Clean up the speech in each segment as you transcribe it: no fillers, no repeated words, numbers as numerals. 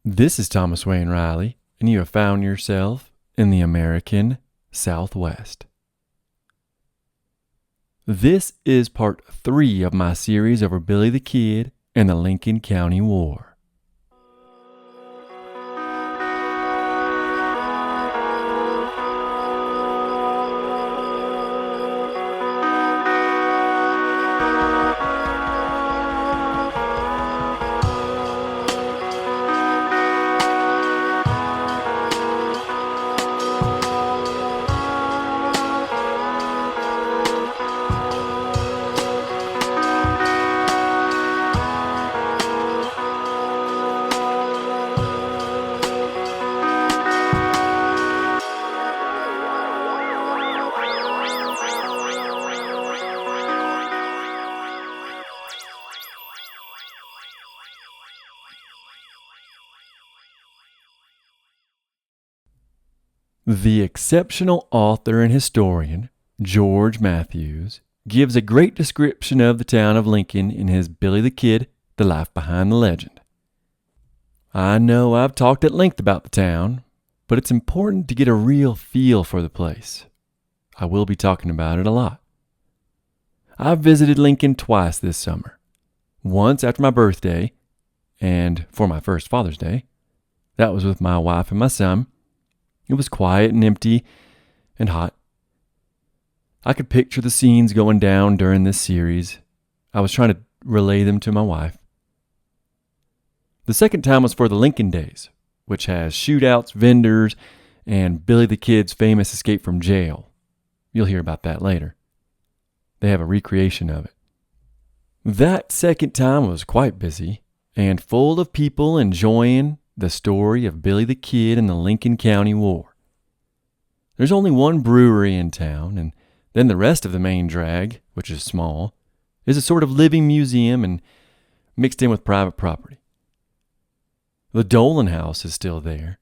This is Thomas Wayne Riley, and you have found yourself in the American Southwest. This is part 3 of my series over Billy the Kid and the Lincoln County War. The exceptional author and historian, George Matthews, gives a great description of the town of Lincoln in his Billy the Kid, The Life Behind the Legend. I know I've talked at length about the town, but it's important to get a real feel for the place. I will be talking about it a lot. I've visited Lincoln twice this summer. Once after my birthday, and for my first Father's Day. That was with my wife and my son. It was quiet and empty and hot. I could picture the scenes going down during this series. I was trying to relay them to my wife. The second time was for the Lincoln Days, which has shootouts, vendors, and Billy the Kid's famous escape from jail. You'll hear about that later. They have a recreation of it. That second time was quite busy and full of people enjoying the story of Billy the Kid and the Lincoln County War. There's only one brewery in town, and then the rest of the main drag, which is small, is a sort of living museum and mixed in with private property. The Dolan House is still there.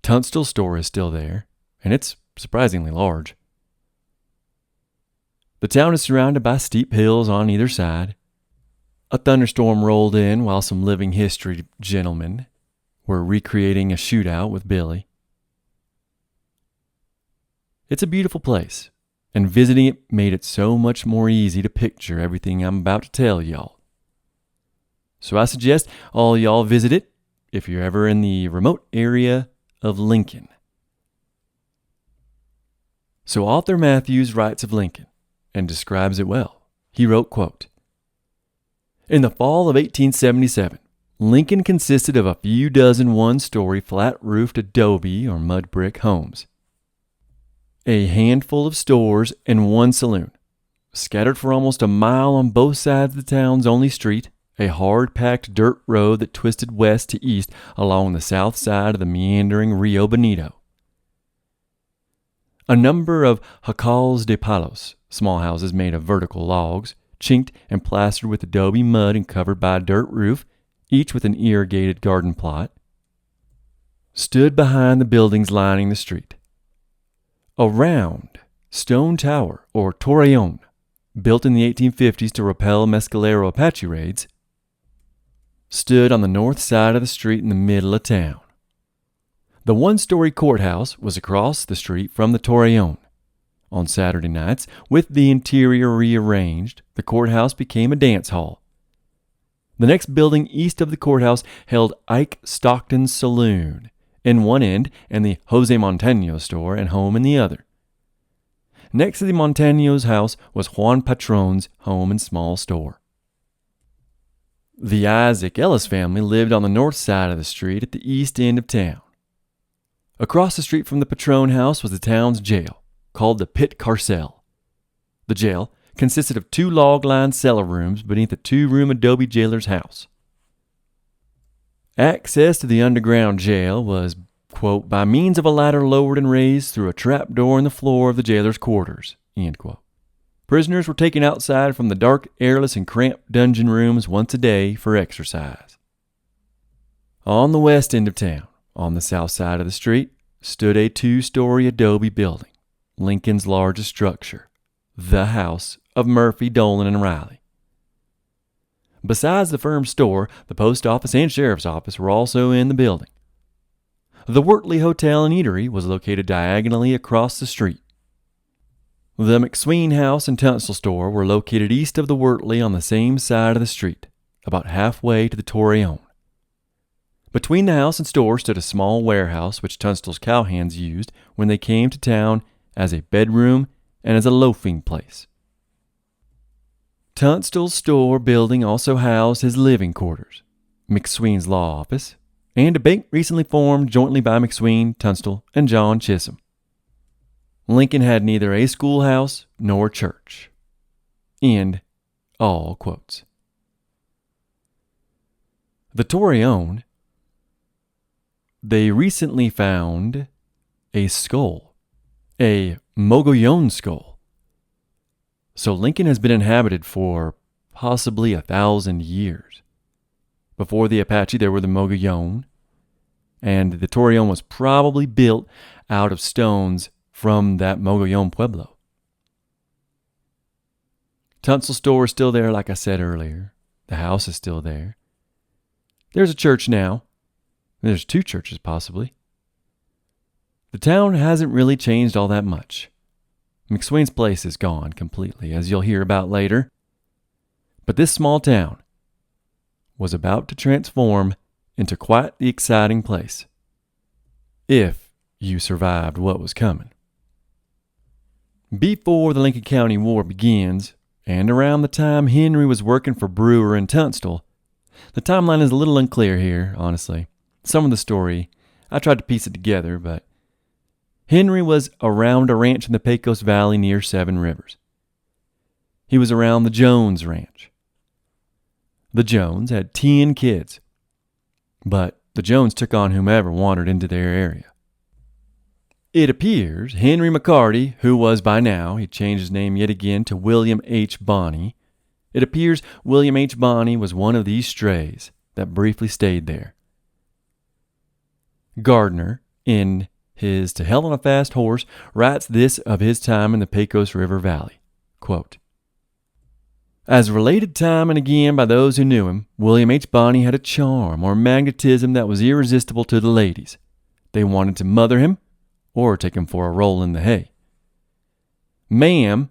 Tunstall store is still there, and it's surprisingly large. The town is surrounded by steep hills on either side. A thunderstorm rolled in while some living history gentlemen were recreating a shootout with Billy. It's a beautiful place, and visiting it made it so much more easy to picture everything I'm about to tell y'all. So I suggest all y'all visit it if you're ever in the remote area of Lincoln. So author Matthews writes of Lincoln and describes it well. He wrote, quote, "In the fall of 1877, Lincoln consisted of a few dozen one-story flat-roofed adobe or mud brick homes, a handful of stores, and one saloon. Scattered for almost a mile on both sides of the town's only street, a hard-packed dirt road that twisted west to east along the south side of the meandering Rio Bonito. A number of jacals de palos, small houses made of vertical logs, chinked and plastered with adobe mud and covered by a dirt roof, each with an irrigated garden plot, stood behind the buildings lining the street. A round stone tower, or torreon, built in the 1850s to repel Mescalero Apache raids, stood on the north side of the street in the middle of town. The one-story courthouse was across the street from the torreon. On Saturday nights, with the interior rearranged, the courthouse became a dance hall. The next building east of the courthouse held Ike Stockton's saloon in one end and the Jose Montano store and home in the other. Next to the Montano's house was Juan Patron's home and small store. The Isaac Ellis family lived on the north side of the street at the east end of town. Across the street from the Patron house was the town's jail, called the Pit Carcel. The jail consisted of 2 log-lined cellar rooms beneath the 2-room adobe jailer's house. Access to the underground jail was, quote, by means of a ladder lowered and raised through a trap door in the floor of the jailer's quarters, end quote. Prisoners were taken outside from the dark, airless, and cramped dungeon rooms once a day for exercise. On the west end of town, on the south side of the street, stood a 2-story adobe building, Lincoln's largest structure, the house of Murphy, Dolan, and Riley. Besides the firm's store, the post office and sheriff's office were also in the building. The Wortley Hotel and Eatery was located diagonally across the street. The McSween house and Tunstall store were located east of the Wortley on the same side of the street, about halfway to the Torreon. Between the house and store stood a small warehouse which Tunstall's cowhands used when they came to town as a bedroom and as a loafing place. Tunstall's store building also housed his living quarters, McSween's law office, and a bank recently formed jointly by McSween, Tunstall, and John Chisholm. Lincoln had neither a schoolhouse nor church. End all quotes. The Torreon, they recently found a skull, a Mogollon skull. So Lincoln has been inhabited for possibly 1,000 years. Before the Apache, there were the Mogollon, and the Torreon was probably built out of stones from that Mogollon Pueblo. Tunstall store is still there, like I said earlier. The house is still there. There's a church now. There's 2 churches, possibly. The town hasn't really changed all that much. McSween's place is gone completely, as you'll hear about later. But this small town was about to transform into quite the exciting place, if you survived what was coming. Before the Lincoln County War begins, and around the time Henry was working for Brewer in Tunstall, the timeline is a little unclear here, honestly. Some of the story, I tried to piece it together, but Henry was around a ranch in the Pecos Valley near Seven Rivers. He was around the Jones Ranch. The Jones had 10 kids, but the Jones took on whomever wandered into their area. It appears Henry McCarty, who was by now, he changed his name yet again to William H. Bonney. It appears William H. Bonney was one of these strays that briefly stayed there. Gardner, in his To Hell on a Fast Horse, writes this of his time in the Pecos River Valley. Quote, as related time and again by those who knew him, William H. Bonney had a charm or magnetism that was irresistible to the ladies. They wanted to mother him or take him for a roll in the hay. Ma'am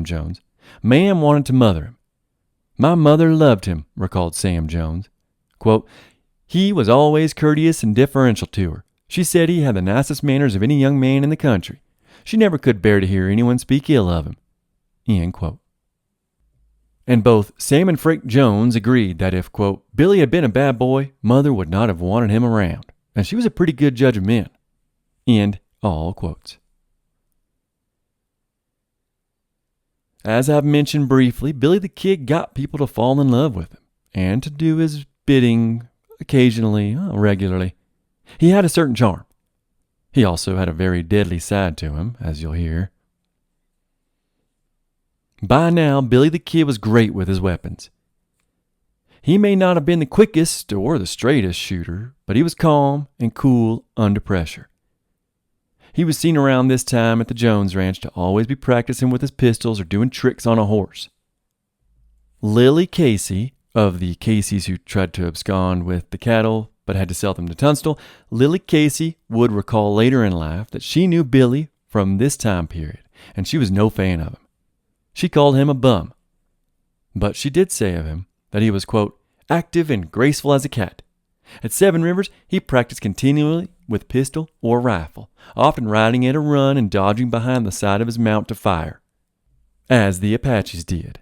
Jones, Ma'am wanted to mother him. My mother loved him, recalled Sam Jones. Quote, he was always courteous and deferential to her. She said he had the nicest manners of any young man in the country. She never could bear to hear anyone speak ill of him. End quote. And both Sam and Frank Jones agreed that if, quote, Billy had been a bad boy, Mother would not have wanted him around, and she was a pretty good judge of men. End all quotes. As I've mentioned briefly, Billy the Kid got people to fall in love with him, and to do his bidding occasionally, regularly. He had a certain charm. He also had a very deadly side to him, as you'll hear. By now, Billy the Kid was great with his weapons. He may not have been the quickest or the straightest shooter, but he was calm and cool under pressure. He was seen around this time at the Jones Ranch to always be practicing with his pistols or doing tricks on a horse. Lily Casey, of the Caseys who tried to abscond with the cattle but had to sell them to Tunstall, Lily Casey would recall later in life that she knew Billy from this time period, and she was no fan of him. She called him a bum. But she did say of him that he was, quote, active and graceful as a cat. At Seven Rivers, he practiced continually with pistol or rifle, often riding at a run and dodging behind the side of his mount to fire, as the Apaches did.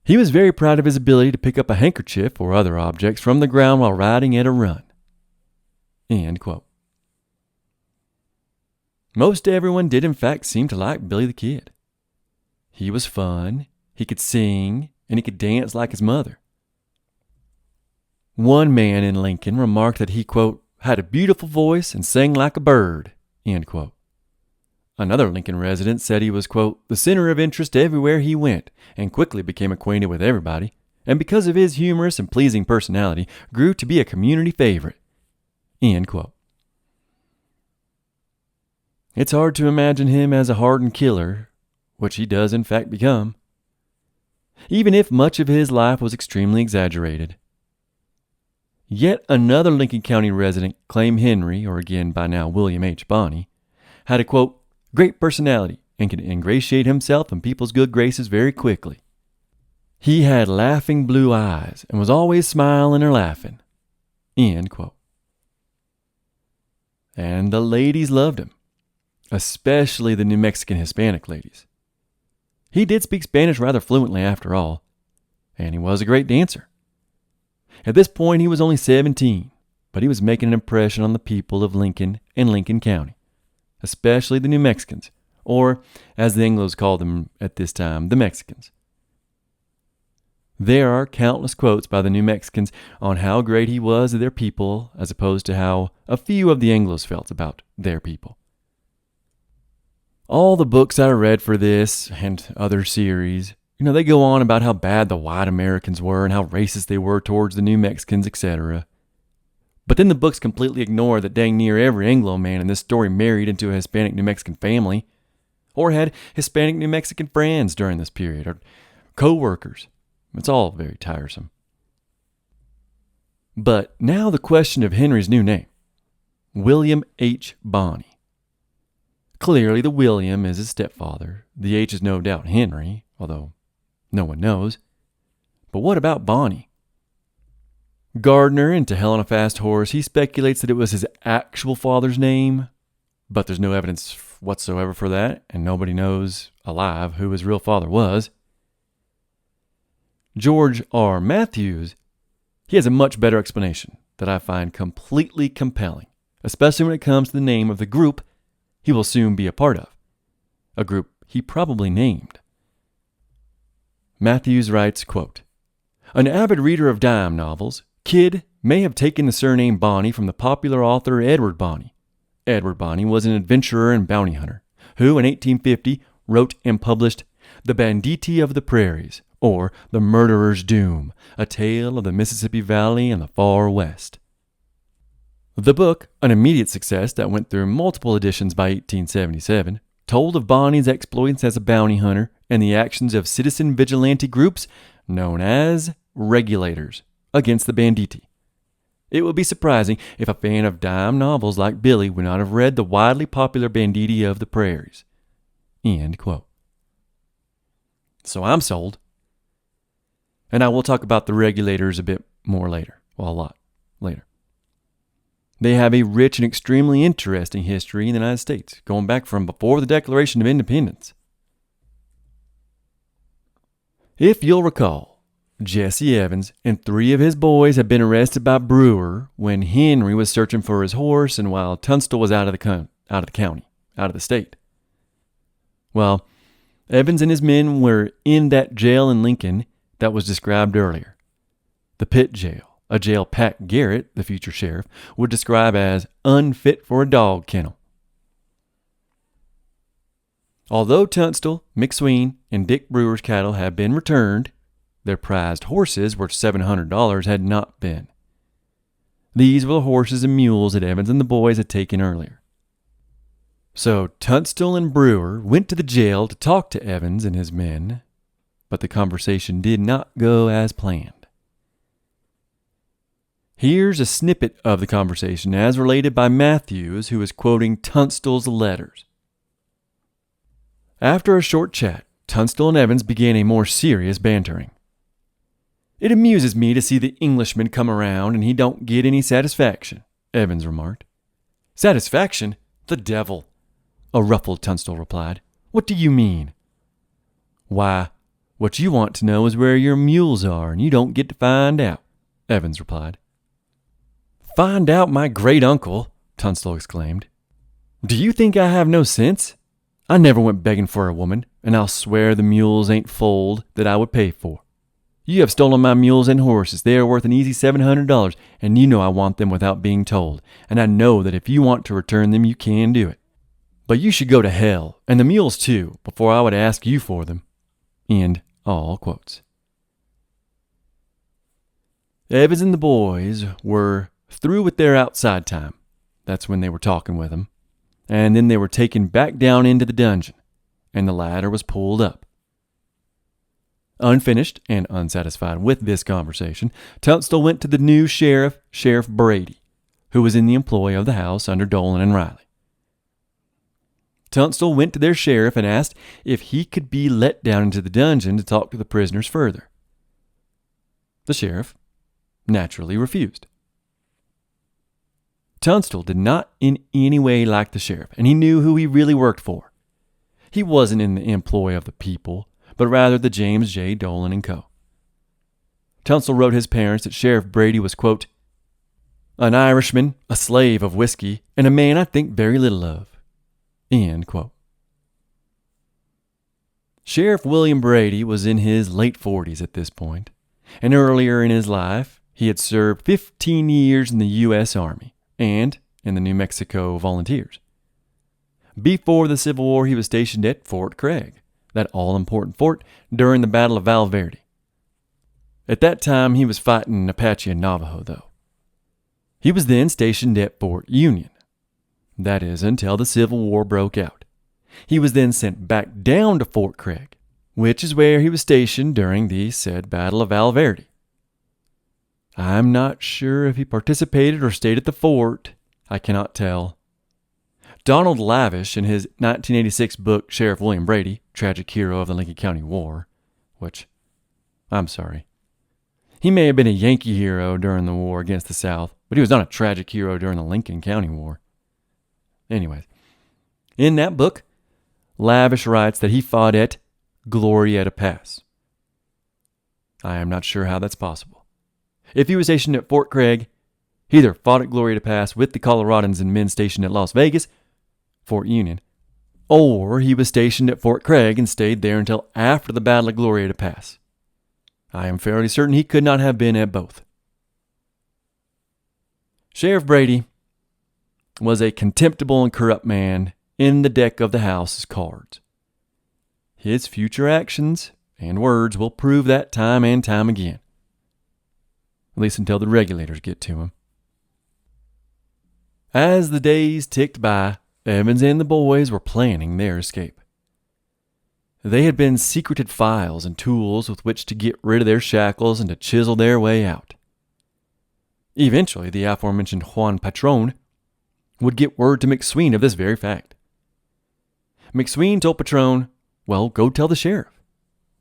He was very proud of his ability to pick up a handkerchief or other objects from the ground while riding at a run. End quote. Most everyone did in fact seem to like Billy the Kid. He was fun, he could sing, and he could dance like his mother. One man in Lincoln remarked that he, quote, had a beautiful voice and sang like a bird, end quote. Another Lincoln resident said he was, quote, the center of interest everywhere he went, and quickly became acquainted with everybody, and because of his humorous and pleasing personality, grew to be a community favorite, end quote. It's hard to imagine him as a hardened killer, which he does in fact become. even if much of his life was extremely exaggerated. Yet another Lincoln County resident claimed Henry, or again by now William H. Bonney, had a, quote, great personality and could ingratiate himself in people's good graces very quickly. He had laughing blue eyes and was always smiling or laughing, end quote. And the ladies loved him, especially the New Mexican Hispanic ladies. He did speak Spanish rather fluently after all, and he was a great dancer. At this point, he was only 17, but he was making an impression on the people of Lincoln and Lincoln County, especially the New Mexicans, or as the Anglos called them at this time, the Mexicans. There are countless quotes by the New Mexicans on how great he was to their people, as opposed to how a few of the Anglos felt about their people. All the books I read for this and other series, they go on about how bad the white Americans were and how racist they were towards the New Mexicans, etc. But then the books completely ignore that dang near every Anglo man in this story married into a Hispanic New Mexican family, or had Hispanic New Mexican friends during this period, or co-workers. It's all very tiresome. But now the question of Henry's new name, William H. Bonney. Clearly the William is his stepfather. The H is no doubt Henry, although no one knows. But what about Bonney? Gardner, in To Hell on a Fast Horse, he speculates that it was his actual father's name, but there's no evidence whatsoever for that, and nobody knows alive who his real father was. George R. Matthews, he has a much better explanation that I find completely compelling, especially when it comes to the name of the group he will soon be a part of, a group he probably named. Matthews writes, quote, an avid reader of dime novels, Kidd may have taken the surname Bonney from the popular author Edward Bonney. Edward Bonney was an adventurer and bounty hunter who, in 1850, wrote and published The Banditti of the Prairies, or The Murderer's Doom, a tale of the Mississippi Valley and the Far West. The book, an immediate success that went through multiple editions by 1877, told of Bonney's exploits as a bounty hunter and the actions of citizen vigilante groups known as regulators against the banditti. It would be surprising if a fan of dime novels like Billy would not have read the widely popular Banditti of the Prairies. End quote. So I'm sold. And I will talk about the regulators a bit more later. Well, a lot later. They have a rich and extremely interesting history in the United States, going back from before the Declaration of Independence. If you'll recall, Jesse Evans and 3 of his boys had been arrested by Brewer when Henry was searching for his horse and while Tunstall was out of the state. Well, Evans and his men were in that jail in Lincoln that was described earlier, the pit jail. A jail Pat Garrett, the future sheriff, would describe as unfit for a dog kennel. Although Tunstall, McSween, and Dick Brewer's cattle had been returned, their prized horses worth $700 had not been. These were the horses and mules that Evans and the boys had taken earlier. So Tunstall and Brewer went to the jail to talk to Evans and his men, but the conversation did not go as planned. Here's a snippet of the conversation as related by Matthews, who is quoting Tunstall's letters. After a short chat, Tunstall and Evans began a more serious bantering. It amuses me to see the Englishman come around and he don't get any satisfaction, Evans remarked. Satisfaction? The devil, a ruffled Tunstall replied. What do you mean? Why, what you want to know is where your mules are and you don't get to find out, Evans replied. Find out my great-uncle, Tunstall exclaimed. Do you think I have no sense? I never went begging for a woman, and I'll swear the mules ain't foaled that I would pay for. You have stolen my mules and horses. They are worth an easy $700, and you know I want them without being told, and I know that if you want to return them, you can do it. But you should go to hell, and the mules too, before I would ask you for them. End all quotes. Evans and the boys were through with their outside time. That's when they were talking with him. And then they were taken back down into the dungeon, and the ladder was pulled up. Unfinished and unsatisfied with this conversation, Tunstall went to the new sheriff, Sheriff Brady, who was in the employ of the house under Dolan and Riley. Tunstall went to their sheriff and asked if he could be let down into the dungeon to talk to the prisoners further. The sheriff naturally refused. Tunstall did not in any way like the sheriff, and he knew who he really worked for. He wasn't in the employ of the people, but rather the James J. Dolan and Co. Tunstall wrote his parents that Sheriff Brady was, quote, an Irishman, a slave of whiskey, and a man I think very little of. End quote. Sheriff William Brady was in his late 40s at this point, and earlier in his life, he had served 15 years in the U.S. Army and in the New Mexico Volunteers. Before the Civil War, he was stationed at Fort Craig, that all-important fort during the Battle of Val Verde. At that time, he was fighting Apache and Navajo, though. He was then stationed at Fort Union. That is, until the Civil War broke out. He was then sent back down to Fort Craig, which is where he was stationed during the said Battle of Val Verde. I'm not sure if he participated or stayed at the fort. I cannot tell. Donald Lavish, in his 1986 book, Sheriff William Brady, Tragic Hero of the Lincoln County War, which, I'm sorry. He may have been a Yankee hero during the war against the South, but he was not a tragic hero during the Lincoln County War. Anyways, in that book, Lavish writes that he fought at Glorieta Pass. I am not sure how that's possible. If he was stationed at Fort Craig, he either fought at Glorieta Pass with the Coloradans and men stationed at Las Vegas, Fort Union, or he was stationed at Fort Craig and stayed there until after the Battle of Glorieta Pass. I am fairly certain he could not have been at both. Sheriff Brady was a contemptible and corrupt man in the deck of the House's cards. His future actions and words will prove that time and time again, at least until the regulators get to him. As the days ticked by, Evans and the boys were planning their escape. They had been secreted files and tools with which to get rid of their shackles and to chisel their way out. Eventually, the aforementioned Juan Patron would get word to McSween of this very fact. McSween told Patron, well, go tell the sheriff.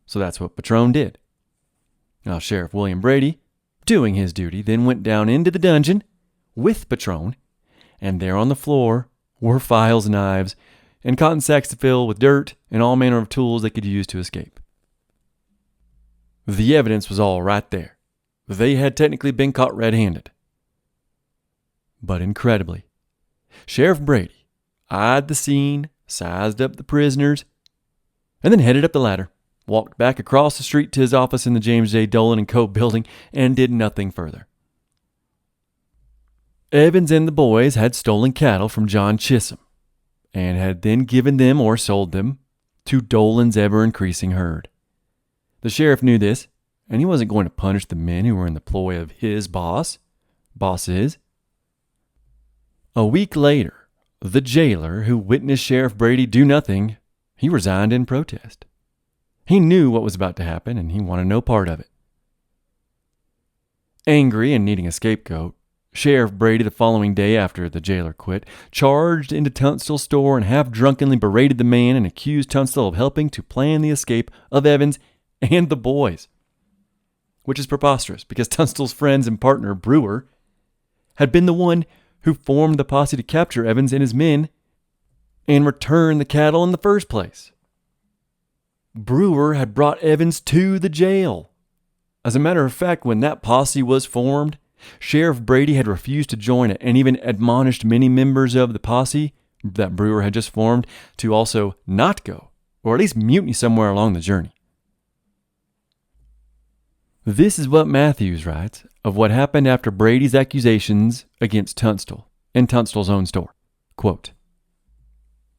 So that's what Patron did. Now, Sheriff William Brady, doing his duty, then went down into the dungeon with Patron, and there on the floor were files, knives, and cotton sacks to fill with dirt and all manner of tools they could use to escape. The evidence was all right there. They had technically been caught red-handed. But incredibly, Sheriff Brady eyed the scene, sized up the prisoners, and then headed up the ladder, walked back across the street to his office in the James J. Dolan and Co. building, and did nothing further. Evans and the boys had stolen cattle from John Chisholm and had then given them or sold them to Dolan's ever-increasing herd. The sheriff knew this, and he wasn't going to punish the men who were in the ploy of his bosses. A week later, the jailer who witnessed Sheriff Brady do nothing, he resigned in protest. He knew what was about to happen, and he wanted no part of it. Angry and needing a scapegoat, Sheriff Brady, the following day after the jailer quit, charged into Tunstall's store and half-drunkenly berated the man and accused Tunstall of helping to plan the escape of Evans and the boys. Which is preposterous, because Tunstall's friends and partner, Brewer, had been the one who formed the posse to capture Evans and his men and return the cattle in the first place. Brewer had brought Evans to the jail. As a matter of fact, when that posse was formed, Sheriff Brady had refused to join it and even admonished many members of the posse that Brewer had just formed to also not go, or at least mutiny somewhere along the journey. This is what Matthews writes of what happened after Brady's accusations against Tunstall in Tunstall's own store. Quote,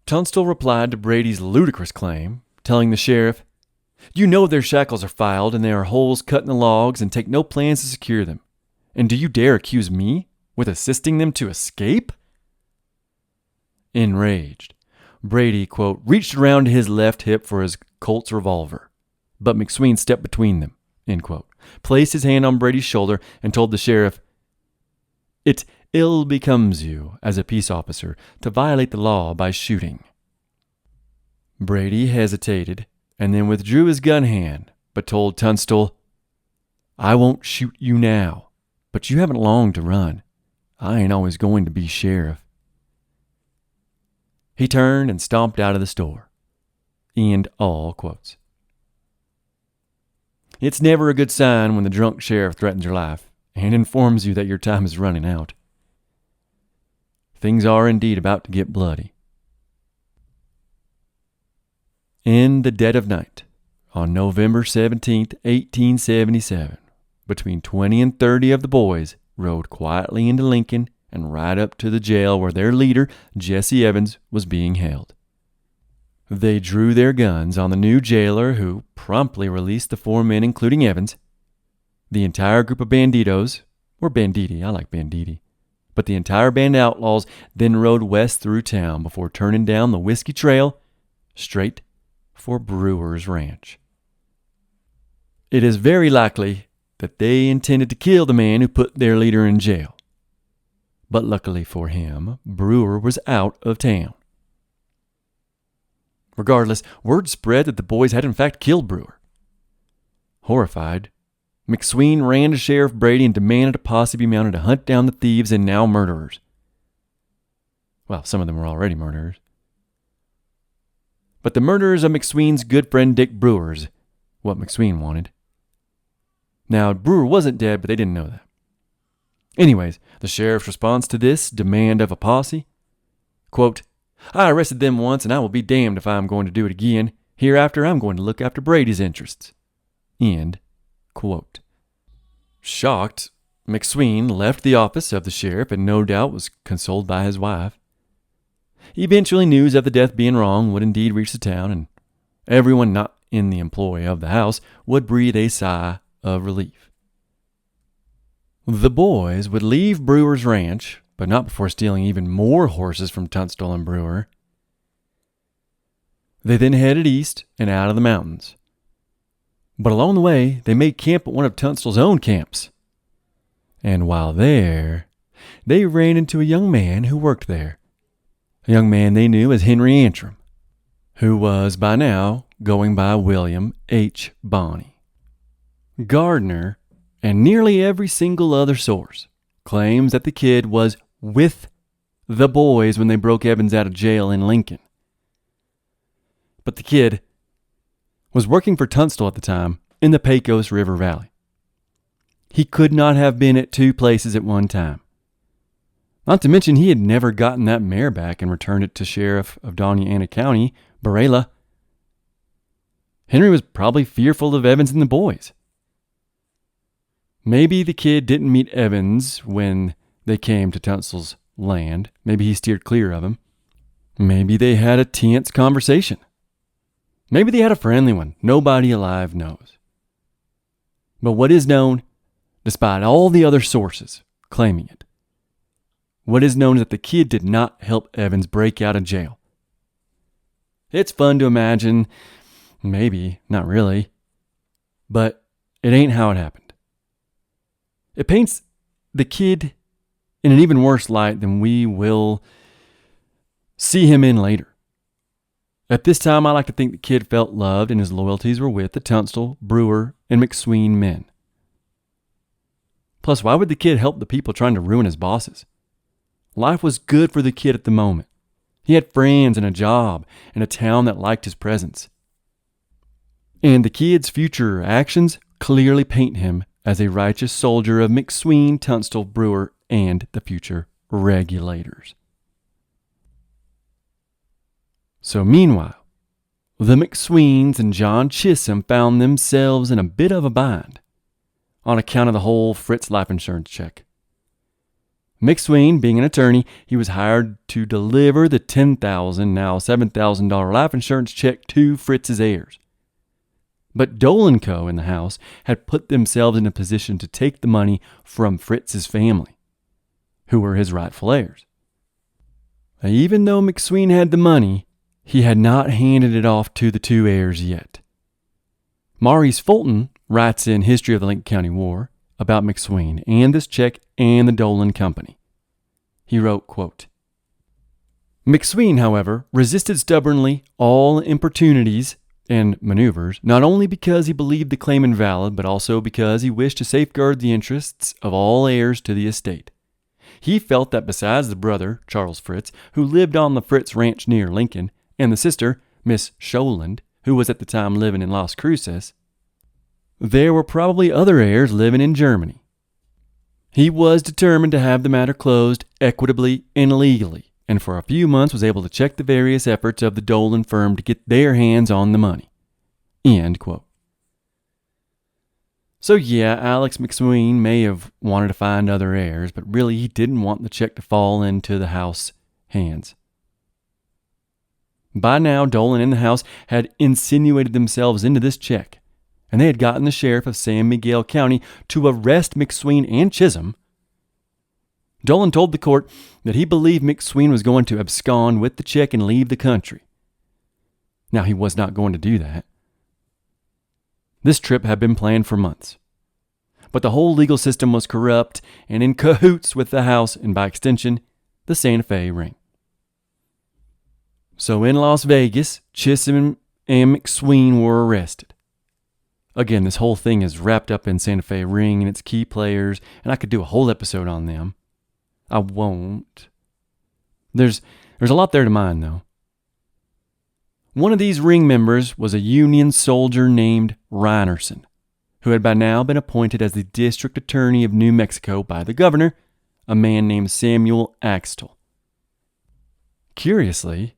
Tunstall replied to Brady's ludicrous claim, telling the sheriff, "You know their shackles are filed and there are holes cut in the logs and take no plans to secure them. And do you dare accuse me with assisting them to escape?" Enraged, Brady, quote, reached around to his left hip for his Colt's revolver, but McSween stepped between them," end quote, placed his hand on Brady's shoulder and told the sheriff, "It ill becomes you, as a peace officer, to violate the law by shooting." Brady hesitated and then withdrew his gun hand, but told Tunstall, "I won't shoot you now, but you haven't long to run. I ain't always going to be sheriff." He turned and stomped out of the store. End all quotes. It's never a good sign when the drunk sheriff threatens your life and informs you that your time is running out. Things are indeed about to get bloody. In the dead of night, on November 17th, 1877, between 20 and 30 of the boys rode quietly into Lincoln and right up to the jail where their leader, Jesse Evans, was being held. They drew their guns on the new jailer, who promptly released the 4 men, including Evans. The entire group of banditos, or banditti, I like banditti, but the entire band of outlaws then rode west through town before turning down the Whiskey Trail straight for Brewer's Ranch. It is very likely that they intended to kill the man who put their leader in jail. But luckily for him, Brewer was out of town. Regardless, word spread that the boys had in fact killed Brewer. Horrified, McSween ran to Sheriff Brady and demanded a posse be mounted to hunt down the thieves and now murderers. Well, some of them were already murderers. But the murderers of McSween's good friend Dick Brewer's what McSween wanted. Now, Brewer wasn't dead, but they didn't know that. Anyways, the sheriff's response to this demand of a posse, quote, "I arrested them once, and I will be damned if I am going to do it again. Hereafter, I'm going to look after Brady's interests." End quote. Shocked, McSween left the office of the sheriff and no doubt was consoled by his wife. Eventually, news of the death being wrong would indeed reach the town, and everyone not in the employ of the house would breathe a sigh of relief. The boys would leave Brewer's Ranch, but not before stealing even more horses from Tunstall and Brewer. They then headed east and out of the mountains. But along the way, they made camp at one of Tunstall's own camps. And while there, they ran into a young man who worked there. A young man they knew as Henry Antrim, who was by now going by William H. Bonney. Gardner, and nearly every single other source, claims that the kid was with the boys when they broke Evans out of jail in Lincoln. But the kid was working for Tunstall at the time in the Pecos River Valley. He could not have been at 2 places at one time. Not to mention he had never gotten that mare back and returned it to Sheriff of Doña Ana County, Barela. Henry was probably fearful of Evans and the boys. Maybe the kid didn't meet Evans when they came to Tunstall's land. Maybe he steered clear of him. Maybe they had a tense conversation. Maybe they had a friendly one. Nobody alive knows. But what is known, despite all the other sources claiming it, what is known is that the kid did not help Evans break out of jail. It's fun to imagine, maybe, not really, but it ain't how it happened. It paints the kid in an even worse light than we will see him in later. At this time, I like to think the kid felt loved and his loyalties were with the Tunstall, Brewer, and McSween men. Plus, why would the kid help the people trying to ruin his bosses? Life was good for the kid at the moment. He had friends and a job and a town that liked his presence. And the kid's future actions clearly paint him as a righteous soldier of McSween, Tunstall, Brewer, and the future regulators. So meanwhile, the McSweens and John Chisholm found themselves in a bit of a bind on account of the whole Fritz life insurance check. McSween, being an attorney, he was hired to deliver the $10,000, now $7,000 life insurance check to Fritz's heirs. But Dole & Co. in the house had put themselves in a position to take the money from Fritz's family, who were his rightful heirs. Even though McSween had the money, he had not handed it off to the 2 heirs yet. Maurice Fulton writes in History of the Lincoln County War about McSween and this check and the Dolan Company. He wrote, quote, McSween, however, resisted stubbornly all importunities and maneuvers, not only because he believed the claim invalid, but also because he wished to safeguard the interests of all heirs to the estate. He felt that besides the brother, Charles Fritz, who lived on the Fritz Ranch near Lincoln, and the sister, Miss Sholand, who was at the time living in Las Cruces, there were probably other heirs living in Germany. He was determined to have the matter closed equitably and legally, and for a few months was able to check the various efforts of the Dolan firm to get their hands on the money. End quote. So yeah, Alex McSween may have wanted to find other heirs, but really he didn't want the check to fall into the House hands. By now, Dolan and the House had insinuated themselves into this check, and they had gotten the sheriff of San Miguel County to arrest McSween and Chisholm. Dolan told the court that he believed McSween was going to abscond with the check and leave the country. Now, he was not going to do that. This trip had been planned for months. But the whole legal system was corrupt and in cahoots with the House and, by extension, the Santa Fe ring. So in Las Vegas, Chisholm and McSween were arrested. Again, this whole thing is wrapped up in Santa Fe ring and its key players, and I could do a whole episode on them. I won't. There's a lot there to mine, though. One of these ring members was a Union soldier named Reinerson, who had by now been appointed as the district attorney of New Mexico by the governor, a man named Samuel Axtell. Curiously,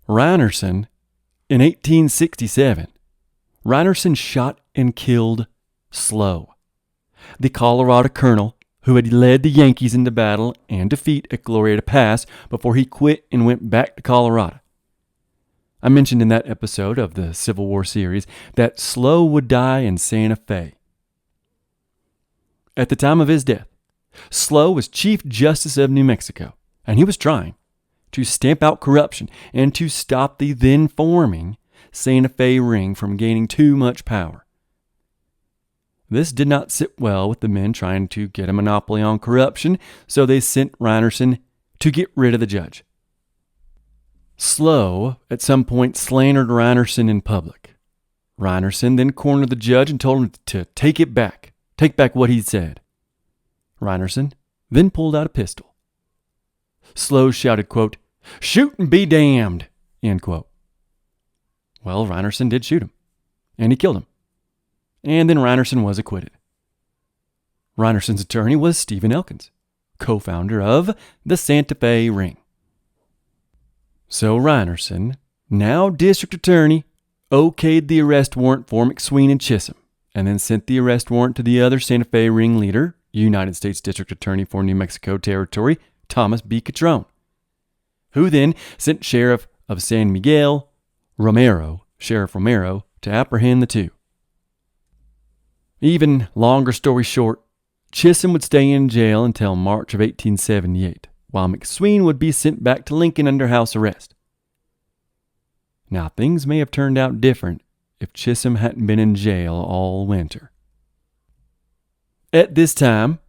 Reinerson, in 1867, Reinerson shot and killed Slow, the Colorado colonel who had led the Yankees into battle and defeat at Glorieta Pass before he quit and went back to Colorado. I mentioned in that episode of the Civil War series that Slow would die in Santa Fe. At the time of his death, Slow was Chief Justice of New Mexico, and he was trying to stamp out corruption and to stop the then forming Santa Fe ring from gaining too much power. This did not sit well with the men trying to get a monopoly on corruption, so they sent Reinerson to get rid of the judge. Slow, at some point, slandered Reinerson in public. Reinerson then cornered the judge and told him to take back what he'd said. Reinerson then pulled out a pistol. Slow shouted, quote, "Shoot and be damned," end quote. Well, Reinerson did shoot him, and he killed him. And then Reinerson was acquitted. Reinerson's attorney was Stephen Elkins, co-founder of the Santa Fe Ring. So Reinerson, now district attorney, okayed the arrest warrant for McSween and Chisholm, and then sent the arrest warrant to the other Santa Fe ring leader, United States District Attorney for New Mexico Territory, Thomas B. Catrone, who then sent Sheriff of San Miguel, Sheriff Romero, to apprehend the two. Even longer story short, Chisholm would stay in jail until March of 1878, while McSween would be sent back to Lincoln under house arrest. Now, things may have turned out different if Chisholm hadn't been in jail all winter. At this time,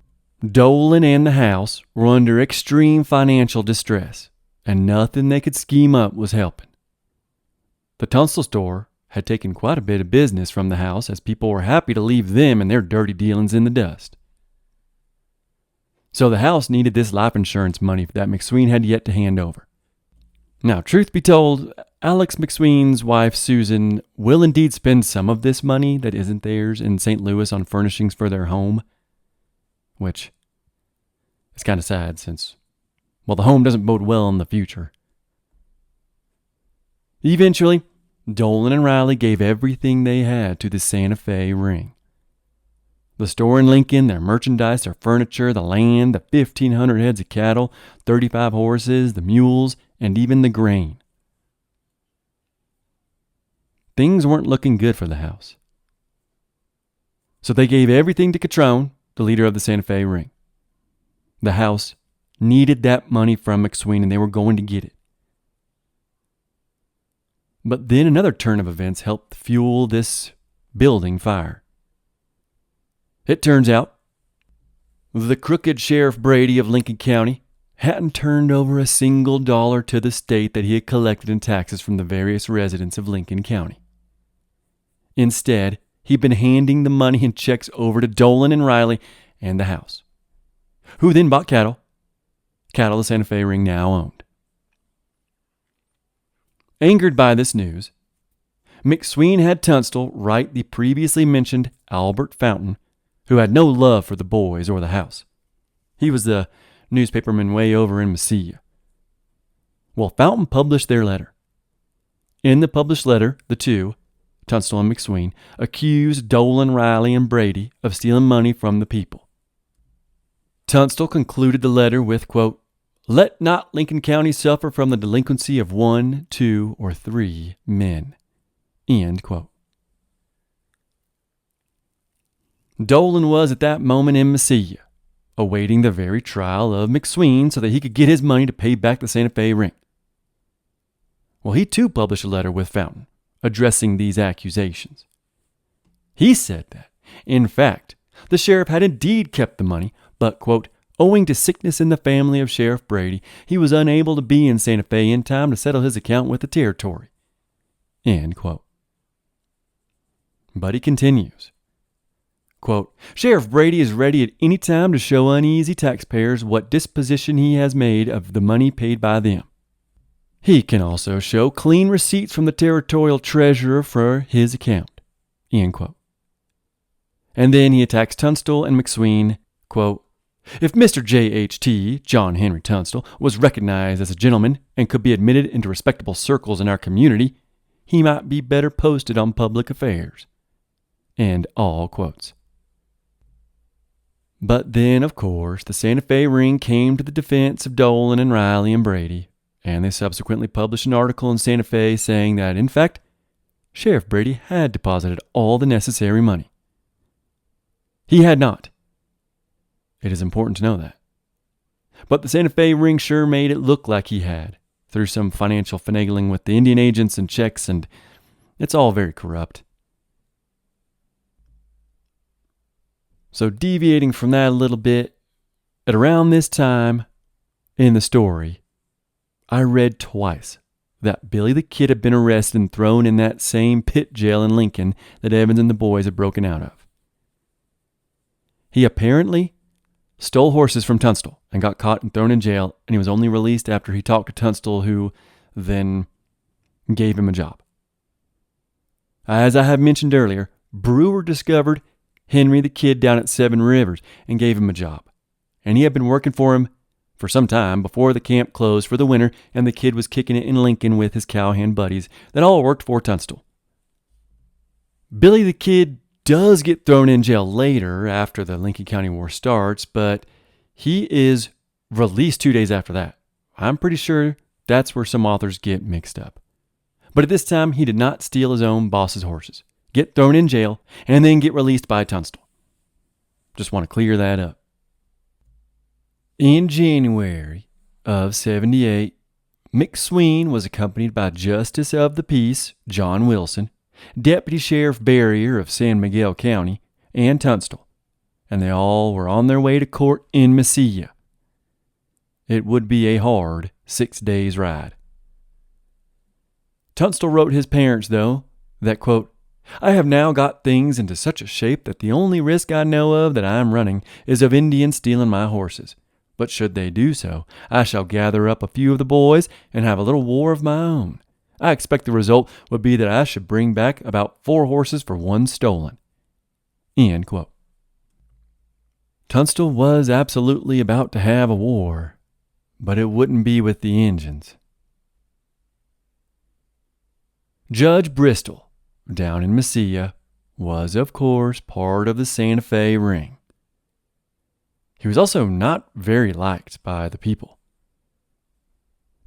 Dolan and the House were under extreme financial distress, and nothing they could scheme up was helping. The Tunstall store had taken quite a bit of business from the House, as people were happy to leave them and their dirty dealings in the dust. So the House needed this life insurance money that McSween had yet to hand over. Now, truth be told, Alex McSween's wife, Susan, will indeed spend some of this money that isn't theirs in St. Louis on furnishings for their home, which is kind of sad since, well, the home doesn't bode well in the future. Eventually, Dolan and Riley gave everything they had to the Santa Fe ring. The store in Lincoln, their merchandise, their furniture, the land, the 1,500 heads of cattle, 35 horses, the mules, and even the grain. Things weren't looking good for the House. So they gave everything to Catrone, the leader of the Santa Fe ring. The House needed that money from McSween, and they were going to get it. But then another turn of events helped fuel this building fire. It turns out the crooked Sheriff Brady of Lincoln County hadn't turned over a single dollar to the state that he had collected in taxes from the various residents of Lincoln County. Instead, he'd been handing the money and checks over to Dolan and Riley and the house, who then bought cattle the Santa Fe ring now owned. Angered by this news, McSween had Tunstall write the previously mentioned Albert Fountain, who had no love for the boys or the house. He was the newspaperman way over in Mesilla. Well, Fountain published their letter. In the published letter, the two, Tunstall and McSween, accused Dolan, Riley, and Brady of stealing money from the people. Tunstall concluded the letter with, quote, "Let not Lincoln County suffer from the delinquency of 1, 2, or 3 men." End quote. Dolan was at that moment in Mesilla, awaiting the very trial of McSween so that he could get his money to pay back the Santa Fe ring. Well, he too published a letter with Fountain, addressing these accusations. He said that, in fact, the sheriff had indeed kept the money, but, quote, owing to sickness in the family of Sheriff Brady, he was unable to be in Santa Fe in time to settle his account with the territory. End quote. But he continues, quote, "Sheriff Brady is ready at any time to show uneasy taxpayers what disposition he has made of the money paid by them. He can also show clean receipts from the territorial treasurer for his account." End quote. And then he attacks Tunstall and McSween, quote, "If Mr. J.H.T., John Henry Tunstall, was recognized as a gentleman and could be admitted into respectable circles in our community, he might be better posted on public affairs." And all quotes. But then, of course, the Santa Fe ring came to the defense of Dolan and Riley and Brady, and they subsequently published an article in Santa Fe saying that, in fact, Sheriff Brady had deposited all the necessary money. He had not. It is important to know that. But the Santa Fe ring sure made it look like he had, through some financial finagling with the Indian agents and checks, and it's all very corrupt. So deviating from that a little bit, at around this time in the story, I read twice that Billy the Kid had been arrested and thrown in that same pit jail in Lincoln that Evans and the boys had broken out of. He apparently stole horses from Tunstall and got caught and thrown in jail, and he was only released after he talked to Tunstall, who then gave him a job. As I have mentioned earlier, Brewer discovered Henry the Kid down at Seven Rivers and gave him a job. And he had been working for him for some time before the camp closed for the winter, and the Kid was kicking it in Lincoln with his cowhand buddies that all worked for Tunstall. Billy the Kid does get thrown in jail later after the Lincoln County War starts, but he is released 2 days after that. I'm pretty sure that's where some authors get mixed up. But at this time, he did not steal his own boss's horses, get thrown in jail, and then get released by Tunstall. Just want to clear that up. In January of 78, McSween was accompanied by Justice of the Peace John Wilson, Deputy Sheriff Barrier of San Miguel County, and Tunstall, and they all were on their way to court in Mesilla. It would be a hard 6 days' ride. Tunstall wrote his parents, though, that, quote, "I have now got things into such a shape that the only risk I know of that I am running is of Indians stealing my horses. But should they do so, I shall gather up a few of the boys and have a little war of my own. I expect the result would be that I should bring back about 4 horses for 1 stolen." End quote. Tunstall was absolutely about to have a war, but it wouldn't be with the Injuns. Judge Bristol, down in Mesilla, was, of course, part of the Santa Fe ring. He was also not very liked by the people.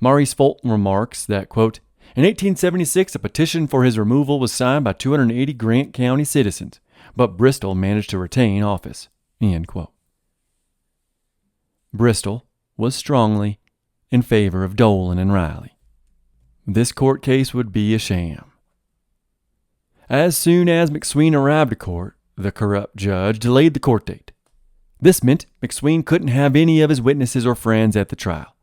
Maurice Fulton remarks that, quote, "In 1876, a petition for his removal was signed by 280 Grant County citizens, but Bristol managed to retain office." End quote. Bristol was strongly in favor of Dolan and Riley. This court case would be a sham. As soon as McSween arrived to court, the corrupt judge delayed the court date. This meant McSween couldn't have any of his witnesses or friends at the trial.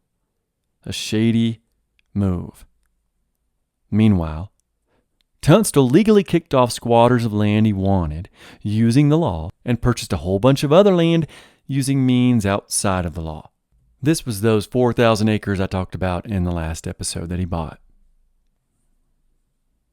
A shady move. Meanwhile, Tunstall legally kicked off squatters of land he wanted using the law and purchased a whole bunch of other land using means outside of the law. This was those 4,000 acres I talked about in the last episode that he bought.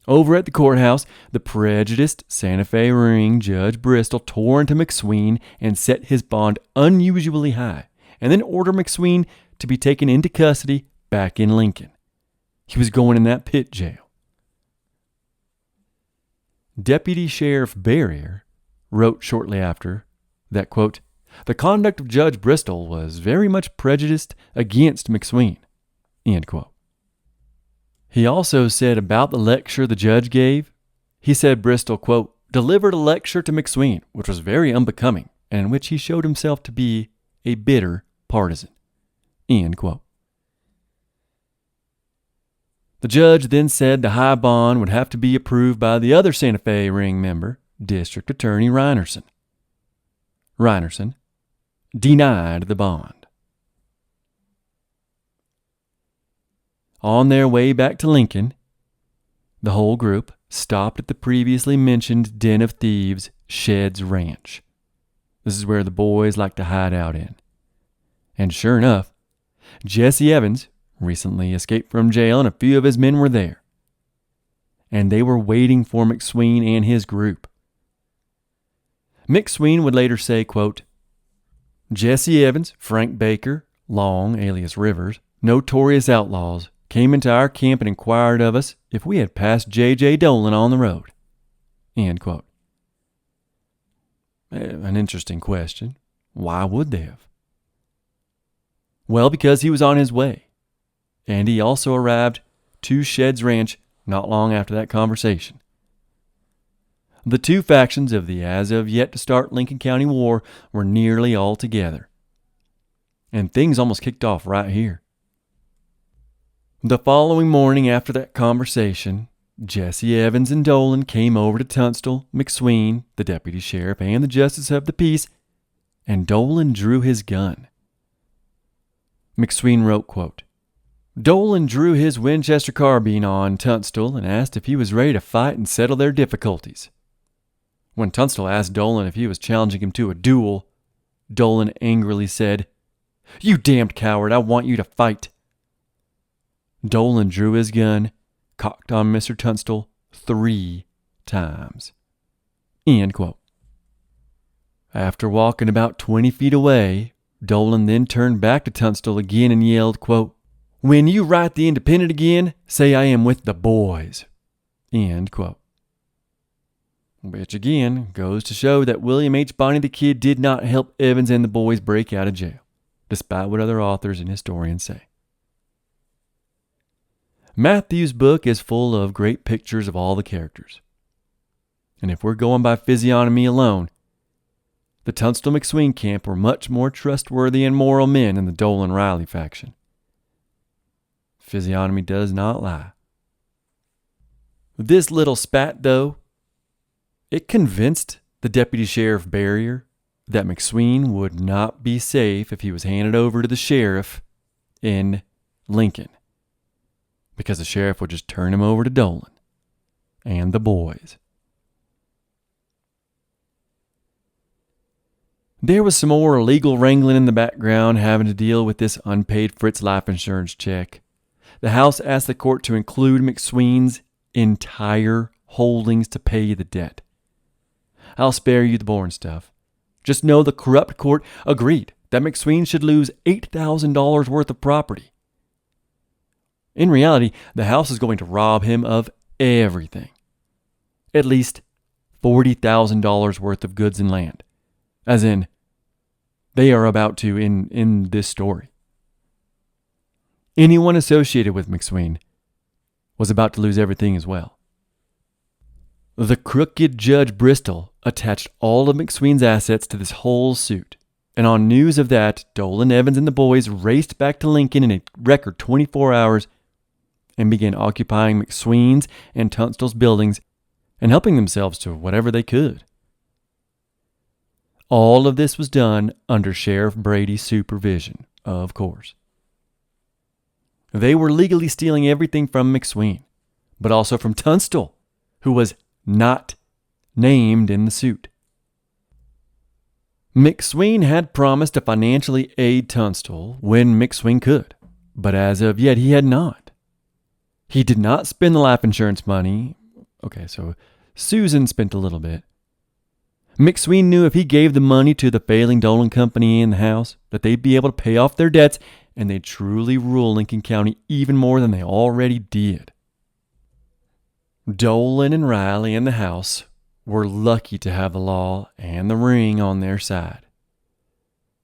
Over at the courthouse, the prejudiced Santa Fe ring Judge Bristol tore into McSween and set his bond unusually high, and then ordered McSween to be taken into custody back in Lincoln. He was going in that pit jail. Deputy Sheriff Brady wrote shortly after that, quote, "The conduct of Judge Bristol was very much prejudiced against McSween," end quote. He also said about the lecture the judge gave, he said Bristol, quote, "delivered a lecture to McSween, which was very unbecoming, and in which he showed himself to be a bitter partisan," end quote. The judge then said the high bond would have to be approved by the other Santa Fe ring member, District Attorney Reinerson. Reinerson denied the bond. On their way back to Lincoln, the whole group stopped at the previously mentioned den of thieves, Shed's Ranch. This is where the boys like to hide out in. And sure enough, Jesse Evans recently escaped from jail and a few of his men were there. And they were waiting for McSween and his group. McSween would later say, quote, "Jesse Evans, Frank Baker, Long, alias Rivers, notorious outlaws, came into our camp and inquired of us if we had passed J.J. Dolan on the road," end quote. An interesting question. Why would they have? Well, because he was on his way. And he also arrived to Shed's Ranch not long after that conversation. The two factions of the as-of-yet-to-start Lincoln County War were nearly all together. And things almost kicked off right here. The following morning after that conversation, Jesse Evans and Dolan came over to Tunstall, McSween, the deputy sheriff, and the justice of the peace, and Dolan drew his gun. McSween wrote, quote, "Dolan drew his Winchester carbine on Tunstall and asked if he was ready to fight and settle their difficulties. When Tunstall asked Dolan if he was challenging him to a duel, Dolan angrily said, 'You damned coward, I want you to fight.' Dolan drew his gun, cocked on Mr. Tunstall 3 times." End quote. After walking about 20 feet away, Dolan then turned back to Tunstall again and yelled, quote, "When you write the Independent again, say I am with the boys." End quote. Which again goes to show that William H. Bonney the Kid did not help Evans and the boys break out of jail, despite what other authors and historians say. Matthew's book is full of great pictures of all the characters. And if we're going by physiognomy alone, the Tunstall McSween camp were much more trustworthy and moral men than the Dolan Riley faction. Physiognomy does not lie. This little spat, though, it convinced the deputy sheriff Barrier that McSween would not be safe if he was handed over to the sheriff in Lincoln, because the sheriff would just turn him over to Dolan and the boys. There was some more illegal wrangling in the background having to deal with this unpaid Fritz life insurance check. The House asked the court to include McSween's entire holdings to pay the debt. I'll spare you the boring stuff. Just know the corrupt court agreed that McSween should lose $8,000 worth of property. In reality, the House is going to rob him of everything. At least $40,000 worth of goods and land. As in, they are about to in this story. Anyone associated with McSween was about to lose everything as well. The crooked Judge Bristol attached all of McSween's assets to this whole suit, and on news of that, Dolan, Evans, and the boys raced back to Lincoln in a record 24 hours and began occupying McSween's and Tunstall's buildings and helping themselves to whatever they could. All of this was done under Sheriff Brady's supervision, of course. They were legally stealing everything from McSween, but also from Tunstall, who was not named in the suit. McSween had promised to financially aid Tunstall when McSween could, but as of yet he had not. He did not spend the life insurance money. Okay, so Susan spent a little bit. McSween knew if he gave the money to the failing Dolan Company in the house, that they'd be able to pay off their debts, and they'd truly rule Lincoln County even more than they already did. Dolan and Riley and the house were lucky to have the law and the ring on their side.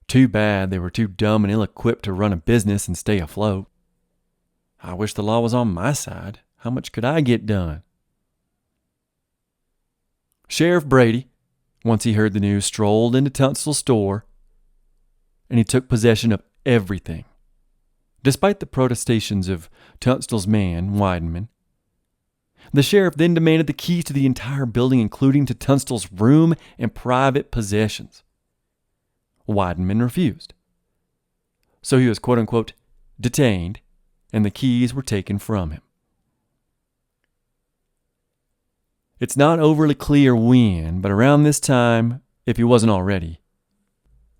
Too bad they were too dumb and ill-equipped to run a business and stay afloat. I wish the law was on my side. How much could I get done? Sheriff Brady, once he heard the news, strolled into Tunstall's store, and he took possession of everything. Despite the protestations of Tunstall's man, Wideman, the sheriff then demanded the keys to the entire building, including to Tunstall's room and private possessions. Wideman refused. So he was quote-unquote detained, and the keys were taken from him. It's not overly clear when, but around this time, if he wasn't already,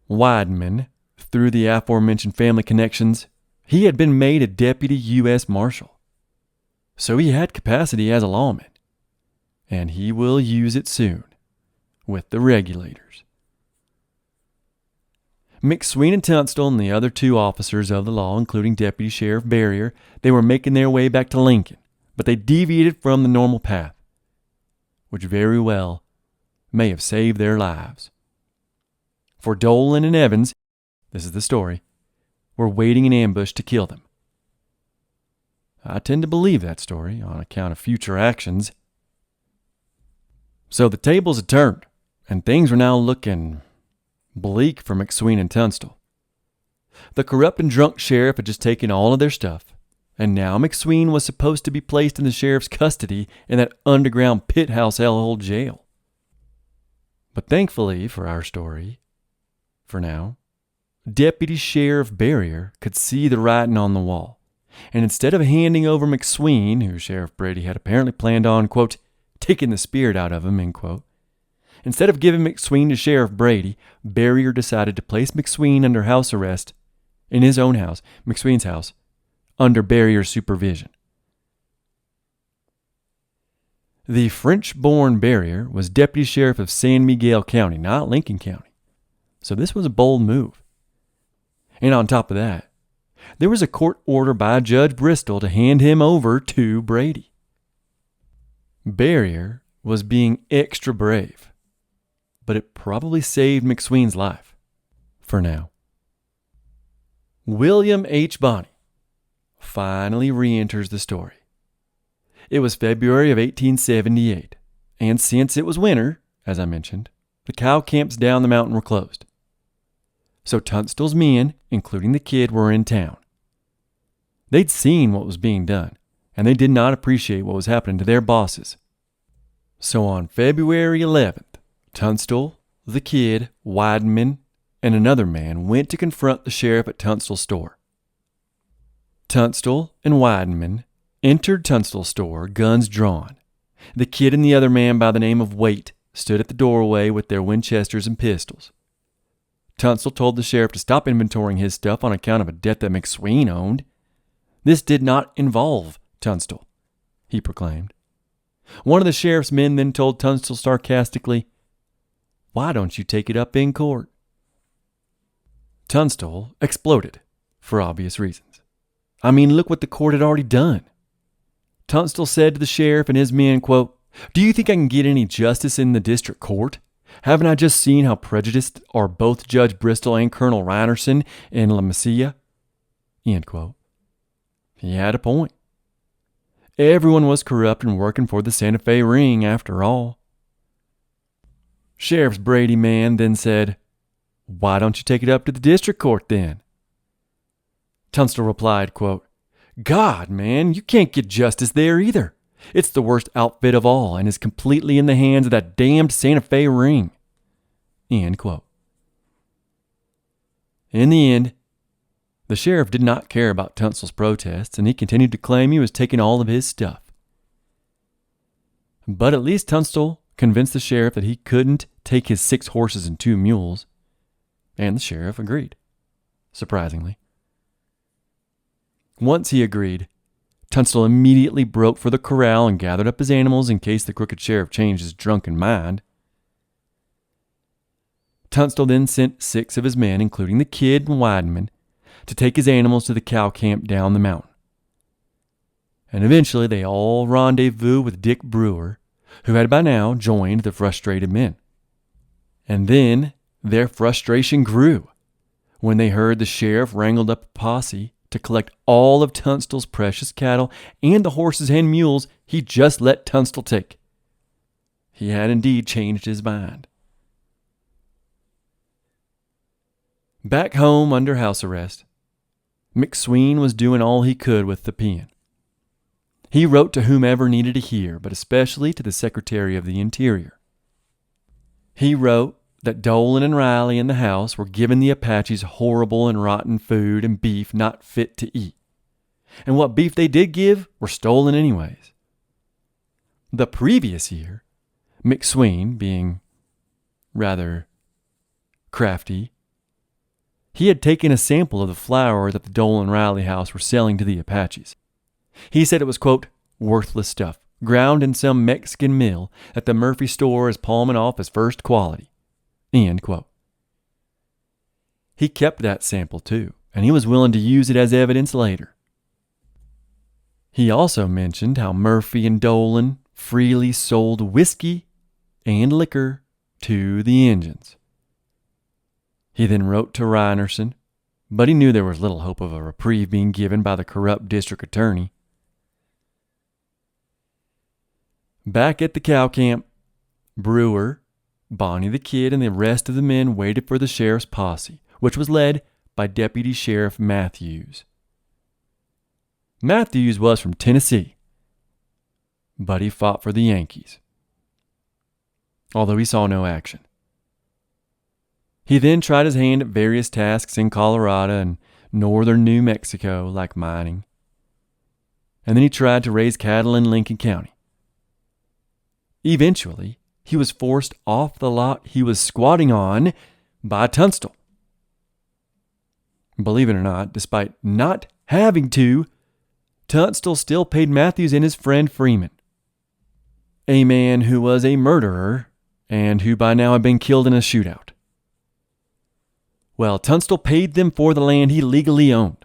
Wideman, through the aforementioned family connections, he had been made a deputy U.S. Marshal. So he had capacity as a lawman, and he will use it soon with the regulators. McSween and Tunstall and the other two officers of the law, including Deputy Sheriff Barrier, they were making their way back to Lincoln, but they deviated from the normal path, which very well may have saved their lives. For Dolan and Evans, this is the story, were waiting in ambush to kill them. I tend to believe that story on account of future actions. So the tables had turned, and things were now looking bleak for McSween and Tunstall. The corrupt and drunk sheriff had just taken all of their stuff, and now McSween was supposed to be placed in the sheriff's custody in that underground pit house hellhole jail. But thankfully for our story, for now, Deputy Sheriff Barrier could see the writing on the wall. And instead of handing over McSween, who Sheriff Brady had apparently planned on, quote, taking the spirit out of him, end quote, instead of giving McSween to Sheriff Brady, Barrier decided to place McSween under house arrest in his own house, McSween's house, under Barrier's supervision. The French-born Barrier was Deputy Sheriff of San Miguel County, not Lincoln County. So this was a bold move. And on top of that, there was a court order by Judge Bristol to hand him over to Brady. Barrier was being extra brave, but it probably saved McSween's life, for now. William H. Bonney finally re-enters the story. It was February of 1878, and since it was winter, as I mentioned, the cow camps down the mountain were closed. So Tunstall's men, including the kid, were in town. They'd seen what was being done, and they did not appreciate what was happening to their bosses. So on February 11th, Tunstall, the kid, Wideman, and another man went to confront the sheriff at Tunstall's store. Tunstall and Wideman entered Tunstall's store, guns drawn. The kid and the other man by the name of Waite stood at the doorway with their Winchesters and pistols. Tunstall told the sheriff to stop inventorying his stuff on account of a debt that McSween owned. This did not involve Tunstall, he proclaimed. One of the sheriff's men then told Tunstall sarcastically, "Why don't you take it up in court?" Tunstall exploded, for obvious reasons. I mean, look what the court had already done. Tunstall said to the sheriff and his men, quote, "Do you think I can get any justice in the district court? Haven't I just seen how prejudiced are both Judge Bristol and Colonel Reinerson in La Mesilla?" End quote. He had a point. Everyone was corrupt and working for the Santa Fe ring after all. Sheriff's Brady man then said, "Why don't you take it up to the district court then?" Tunstall replied, quote, "God, man, you can't get justice there either. It's the worst outfit of all and is completely in the hands of that damned Santa Fe ring." End quote. In the end, the sheriff did not care about Tunstall's protests, and he continued to claim he was taking all of his stuff. But at least Tunstall convinced the sheriff that he couldn't take his 6 horses and 2 mules, and the sheriff agreed, surprisingly. Once he agreed, Tunstall immediately broke for the corral and gathered up his animals in case the crooked sheriff changed his drunken mind. Tunstall then sent 6 of his men, including the kid and Wideman, to take his animals to the cow camp down the mountain. And eventually they all rendezvoused with Dick Brewer, who had by now joined the frustrated men. And then their frustration grew when they heard the sheriff wrangled up a posse to collect all of Tunstall's precious cattle and the horses and mules he just let Tunstall take. He had indeed changed his mind. Back home under house arrest, McSween was doing all he could with the pen. He wrote to whomever needed to hear, but especially to the Secretary of the Interior. He wrote that Dolan and Riley in the house were giving the Apaches horrible and rotten food and beef not fit to eat. And what beef they did give were stolen anyways. The previous year, McSween, being rather crafty, he had taken a sample of the flour that the Dolan and Riley house were selling to the Apaches. He said it was, quote, worthless stuff, ground in some Mexican mill that the Murphy store is palming off as first quality. End quote. He kept that sample too, and he was willing to use it as evidence later. He also mentioned how Murphy and Dolan freely sold whiskey and liquor to the Injuns. He then wrote to Reinerson, but he knew there was little hope of a reprieve being given by the corrupt district attorney. Back at the cow camp, Brewer, Bonnie the Kid, and the rest of the men waited for the sheriff's posse, which was led by Deputy Sheriff Matthews. Matthews was from Tennessee, but he fought for the Yankees, although he saw no action. He then tried his hand at various tasks in Colorado and northern New Mexico, like mining. And then he tried to raise cattle in Lincoln County. Eventually, he was forced off the lot he was squatting on by Tunstall. Believe it or not, despite not having to, Tunstall still paid Matthews and his friend Freeman, a man who was a murderer and who by now had been killed in a shootout. Well, Tunstall paid them for the land he legally owned.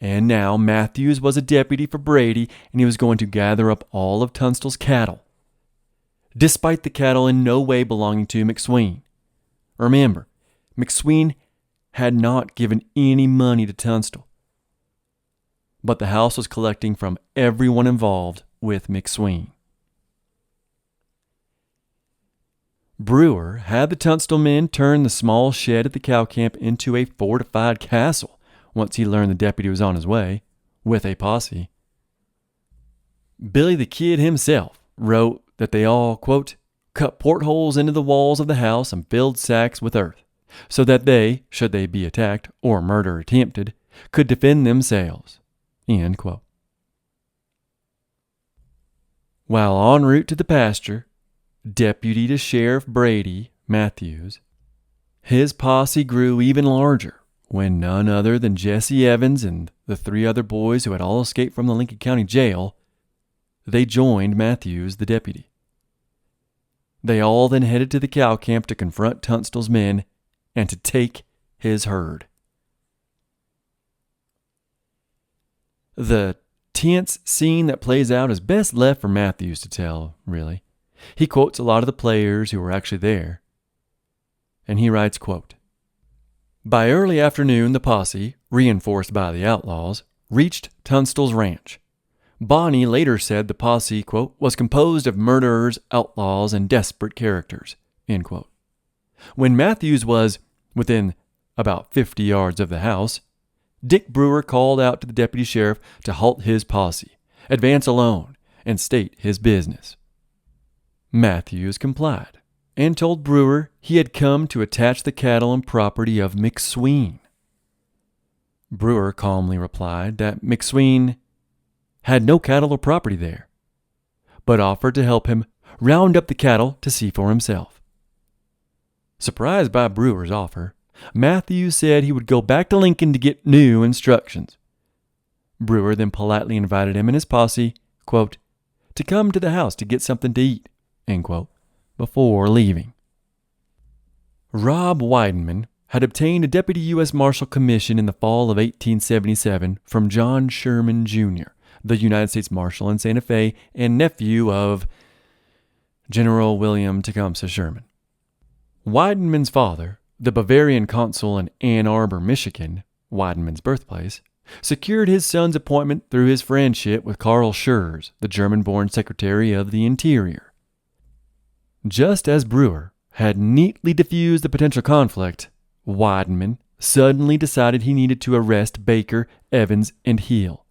And now Matthews was a deputy for Brady, and he was going to gather up all of Tunstall's cattle, despite the cattle in no way belonging to McSween. Remember, McSween had not given any money to Tunstall, but the house was collecting from everyone involved with McSween. Brewer had the Tunstall men turn the small shed at the cow camp into a fortified castle once he learned the deputy was on his way, with a posse. Billy the Kid himself wrote that they all, quote, cut portholes into the walls of the house and filled sacks with earth, so that they, should they be attacked or murder attempted, could defend themselves, end quote. While en route to the pasture, Deputy to Sheriff Brady, Matthews, his posse grew even larger when none other than Jesse Evans and the 3 other boys who had all escaped from the Lincoln County Jail, they joined Matthews, the deputy. They all then headed to the cow camp to confront Tunstall's men and to take his herd. The tense scene that plays out is best left for Matthews to tell, really. He quotes a lot of the players who were actually there. And he writes, quote, by early afternoon, the posse, reinforced by the Outlaws, reached Tunstall's ranch. Bonnie later said the posse, quote, was composed of murderers, outlaws, and desperate characters, end quote. When Matthews was within about 50 yards of the house, Dick Brewer called out to the deputy sheriff to halt his posse, advance alone, and state his business. Matthews complied and told Brewer he had come to attach the cattle and property of McSween. Brewer calmly replied that McSween had no cattle or property there, but offered to help him round up the cattle to see for himself. Surprised by Brewer's offer, Matthews said he would go back to Lincoln to get new instructions. Brewer then politely invited him and his posse, quote, to come to the house to get something to eat, end quote, before leaving. Rob Weidenman had obtained a Deputy U.S. Marshal commission in the fall of 1877 from John Sherman, Jr., the United States Marshal in Santa Fe and nephew of General William Tecumseh Sherman. Weidenman's father, the Bavarian consul in Ann Arbor, Michigan, Weidenman's birthplace, secured his son's appointment through his friendship with Karl Schurz, the German-born Secretary of the Interior. Just as Brewer had neatly diffused the potential conflict, Weidenman suddenly decided he needed to arrest Baker, Evans, and Hill.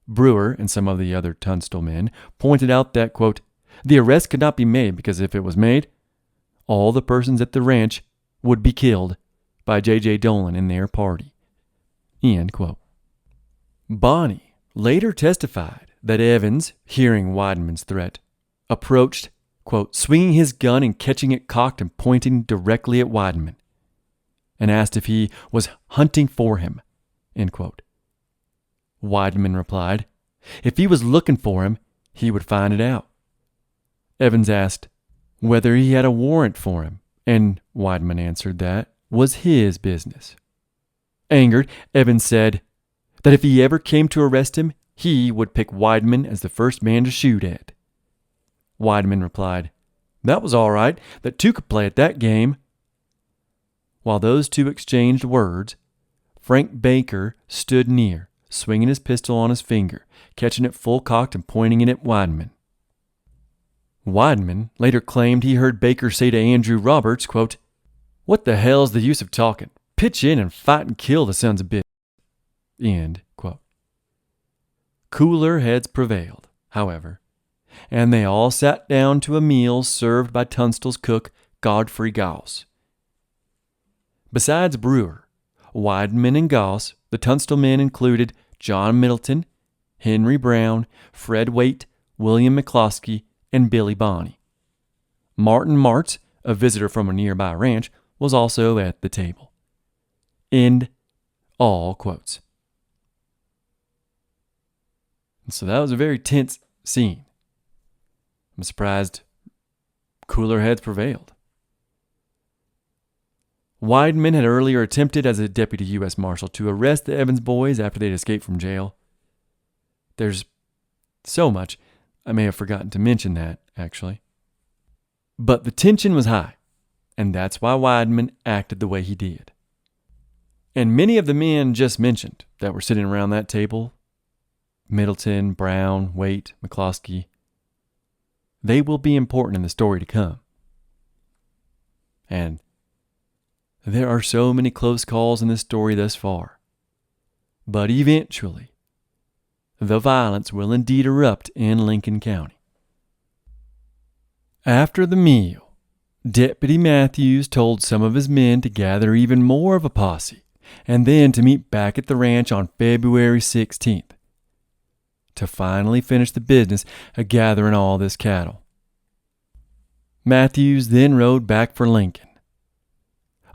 Brewer and some of the other Tunstall men pointed out that, quote, the arrest could not be made because if it was made, all the persons at the ranch would be killed by J.J. Dolan and their party, end quote. Bonney later testified that Evans, hearing Weidenman's threat, approached, quote, swinging his gun and catching it cocked and pointing directly at Weidenman, and asked if he was hunting for him, end quote. Weidenman replied, if he was looking for him, he would find it out. Evans asked whether he had a warrant for him, and Weidenman answered that was his business. Angered, Evans said that if he ever came to arrest him, he would pick Weidenman as the first man to shoot at. Weidenman replied, that was all right, that two could play at that game. While those two exchanged words, Frank Baker stood near, swinging his pistol on his finger, catching it full cocked and pointing it at Weidenman. Weidenman later claimed he heard Baker say to Andrew Roberts, quote, what the hell's the use of talking? Pitch in and fight and kill the sons of bitches, end quote. Cooler heads prevailed, however, and they all sat down to a meal served by Tunstall's cook, Godfrey Goss. Besides Brewer, Weidenman, and Goss, the Tunstall men included John Middleton, Henry Brown, Fred Waite, William McCloskey, and Billy Bonney. Martin Martz, a visitor from a nearby ranch, was also at the table. End all quotes. And so that was a very tense scene. I'm surprised cooler heads prevailed. Weidenman had earlier attempted as a deputy U.S. Marshal to arrest the Evans boys after they'd escaped from jail. There's so much. I may have forgotten to mention that, actually. But the tension was high, and that's why Weidenman acted the way he did. And many of the men just mentioned that were sitting around that table, Middleton, Brown, Waite, McCloskey, they will be important in the story to come. And there are so many close calls in this story thus far. But eventually, the violence will indeed erupt in Lincoln County. After the meal, Deputy Matthews told some of his men to gather even more of a posse and then to meet back at the ranch on February 16th to finally finish the business of gathering all this cattle. Matthews then rode back for Lincoln.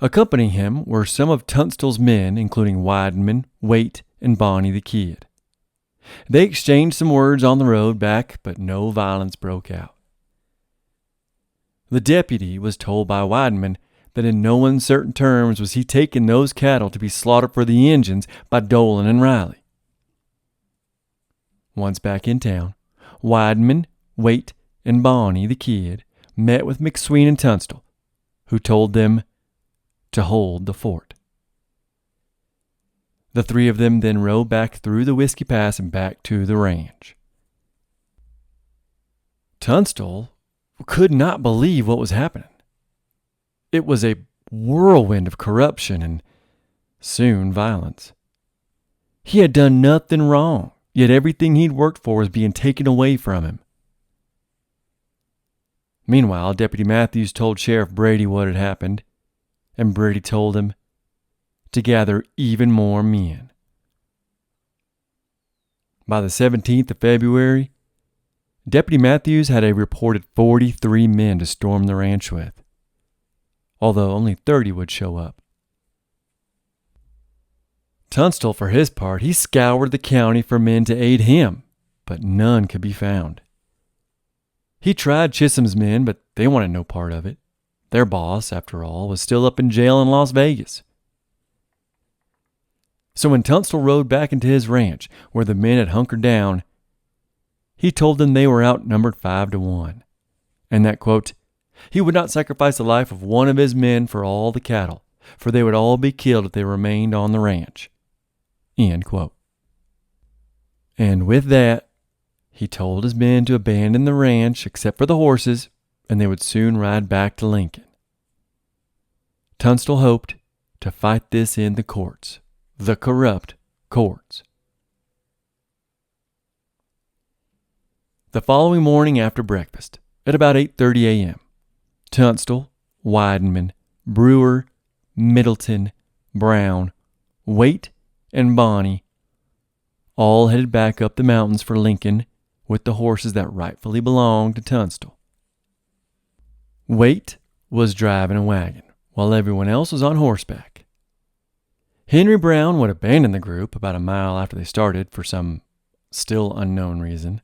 Accompanying him were some of Tunstall's men, including Weidenman, Waite, and Bonney the Kid. They exchanged some words on the road back, but no violence broke out. The deputy was told by Weidenman that in no uncertain terms was he taking those cattle to be slaughtered for the Injuns by Dolan and Riley. Once back in town, Weidenman, Waite, and Bonney the Kid met with McSween and Tunstall, who told them to hold the fort. The three of them then rode back through the Whiskey Pass and back to the ranch. Tunstall could not believe what was happening. It was a whirlwind of corruption and soon violence. He had done nothing wrong, yet everything he'd worked for was being taken away from him. Meanwhile, Deputy Matthews told Sheriff Brady what had happened, and Brady told him to gather even more men. By the 17th of February, Deputy Matthews had a reported 43 men to storm the ranch with, although only 30 would show up. Tunstall, for his part, he scoured the county for men to aid him, but none could be found. He tried Chisholm's men, but they wanted no part of it. Their boss, after all, was still up in jail in Las Vegas. So when Tunstall rode back into his ranch, where the men had hunkered down, he told them they were outnumbered 5-1, and that, quote, he would not sacrifice the life of one of his men for all the cattle, for they would all be killed if they remained on the ranch, end quote. And with that, he told his men to abandon the ranch except for the horses, and they would soon ride back to Lincoln. Tunstall hoped to fight this in the courts, the corrupt courts. The following morning after breakfast, at about 8:30 a.m., Tunstall, Weidenman, Brewer, Middleton, Brown, Waite, and Bonney all headed back up the mountains for Lincoln with the horses that rightfully belonged to Tunstall. Waite was driving a wagon, while everyone else was on horseback. Henry Brown would abandon the group about a mile after they started for some still unknown reason.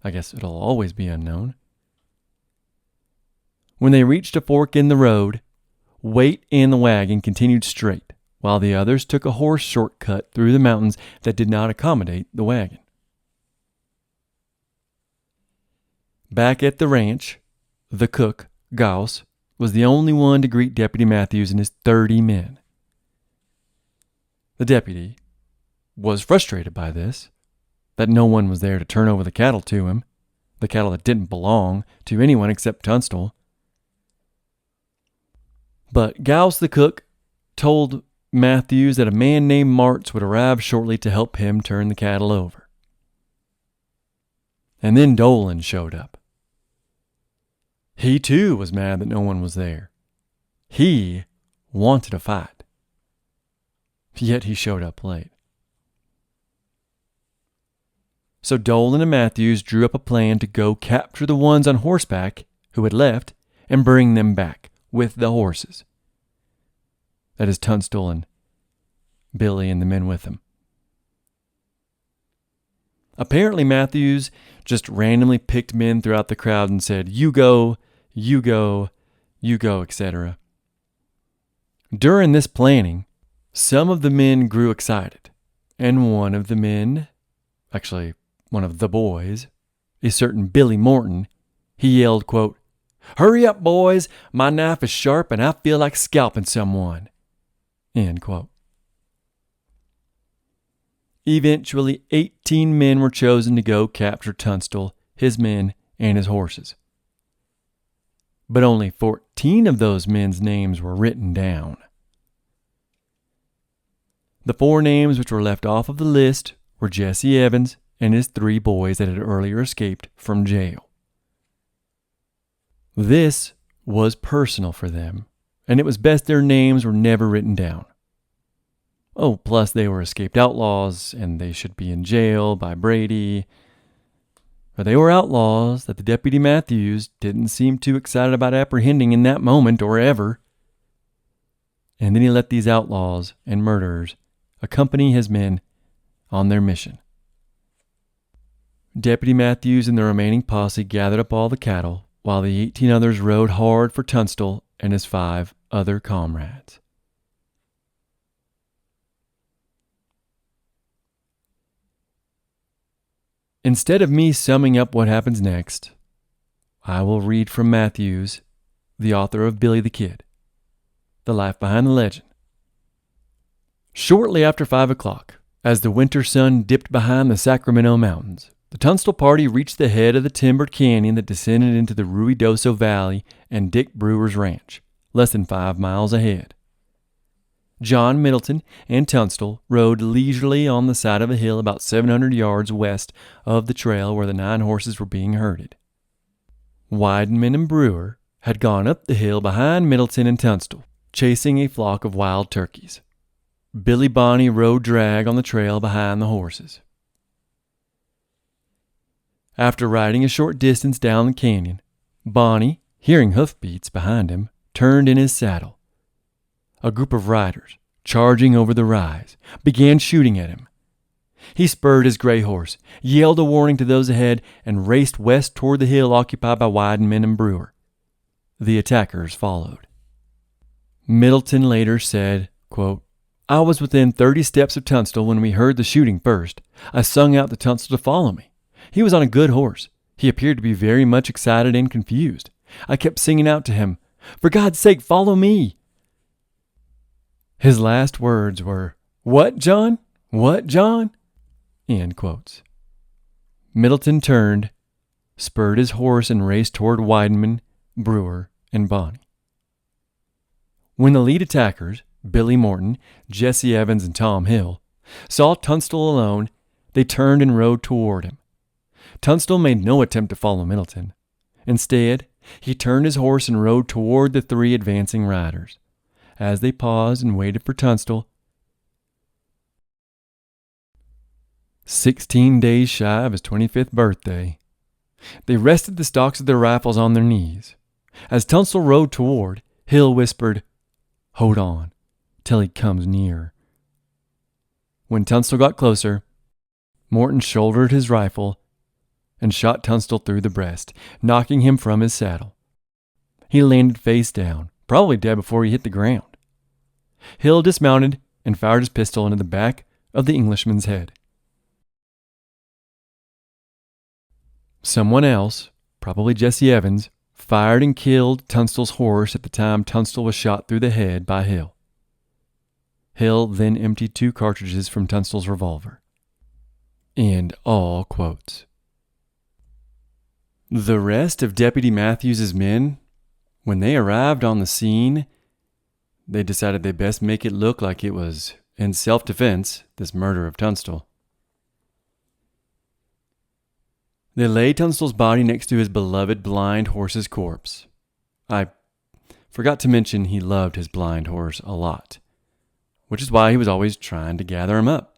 I guess it'll always be unknown. When they reached a fork in the road, Waite and the wagon continued straight, while the others took a horse shortcut through the mountains that did not accommodate the wagon. Back at the ranch, the cook, Gauss, was the only one to greet Deputy Matthews and his 30 men. The deputy was frustrated by this, that no one was there to turn over the cattle to him, the cattle that didn't belong to anyone except Tunstall. But Gauss the cook told Matthews that a man named Martz would arrive shortly to help him turn the cattle over. And then Dolan showed up. He too was mad that no one was there. He wanted a fight. Yet he showed up late. So Dolan and Matthews drew up a plan to go capture the ones on horseback who had left and bring them back with the horses. That is Tunstall and Billy and the men with him. Apparently Matthews just randomly picked men throughout the crowd and said, you go, you go, you go, etc. During this planning, some of the men grew excited, and one of the men, actually one of the boys, a certain Billy Morton, he yelled, quote, hurry up, boys, my knife is sharp and I feel like scalping someone, end quote. Eventually, 18 men were chosen to go capture Tunstall, his men, and his horses. But only 14 of those men's names were written down. The 4 names which were left off of the list were Jesse Evans and his 3 boys that had earlier escaped from jail. This was personal for them, and it was best their names were never written down. Oh, plus they were escaped outlaws, and they should be in jail by Brady. But they were outlaws that the Deputy Matthews didn't seem too excited about apprehending in that moment or ever. And then he let these outlaws and murderers accompany his men on their mission. Deputy Matthews and the remaining posse gathered up all the cattle, while the 18 others rode hard for Tunstall and his 5 other comrades. Instead of me summing up what happens next, I will read from Matthews, the author of Billy the Kid, The Life Behind the Legend. Shortly after 5 o'clock, as the winter sun dipped behind the Sacramento Mountains, the Tunstall party reached the head of the timbered canyon that descended into the Ruidoso Valley and Dick Brewer's ranch, less than 5 miles ahead. John Middleton and Tunstall rode leisurely on the side of a hill about 700 yards west of the trail where the 9 horses were being herded. Wideman and Brewer had gone up the hill behind Middleton and Tunstall, chasing a flock of wild turkeys. Billy Bonney rode drag on the trail behind the horses. After riding a short distance down the canyon, Bonney, hearing hoofbeats behind him, turned in his saddle. A group of riders, charging over the rise, began shooting at him. He spurred his gray horse, yelled a warning to those ahead, and raced west toward the hill occupied by Wideman and Brewer. The attackers followed. Middleton later said, quote, "I was within 30 steps of Tunstall when we heard the shooting first. I sung out to Tunstall to follow me. He was on a good horse. He appeared to be very much excited and confused. I kept singing out to him, 'For God's sake, follow me!' His last words were, 'What, John? What, John?'" End quotes. Middleton turned, spurred his horse, and raced toward Wideman, Brewer, and Bonney. When the lead attackers, Billy Morton, Jesse Evans, and Tom Hill, saw Tunstall alone, they turned and rode toward him. Tunstall made no attempt to follow Middleton. Instead, he turned his horse and rode toward the 3 advancing riders. As they paused and waited for Tunstall, 16 days shy of his 25th birthday, they rested the stocks of their rifles on their knees. As Tunstall rode toward, Hill whispered, "Hold on, till he comes near." When Tunstall got closer, Morton shouldered his rifle and shot Tunstall through the breast, knocking him from his saddle. He landed face down, probably dead before he hit the ground. Hill dismounted and fired his pistol into the back of the Englishman's head. Someone else, probably Jesse Evans, fired and killed Tunstall's horse at the time Tunstall was shot through the head by Hill. Hill then emptied 2 cartridges from Tunstall's revolver. End all quotes. The rest of Deputy Matthews' men, when they arrived on the scene, they decided they'd best make it look like it was in self-defense, this murder of Tunstall. They laid Tunstall's body next to his beloved blind horse's corpse. I forgot to mention he loved his blind horse a lot, which is why he was always trying to gather him up.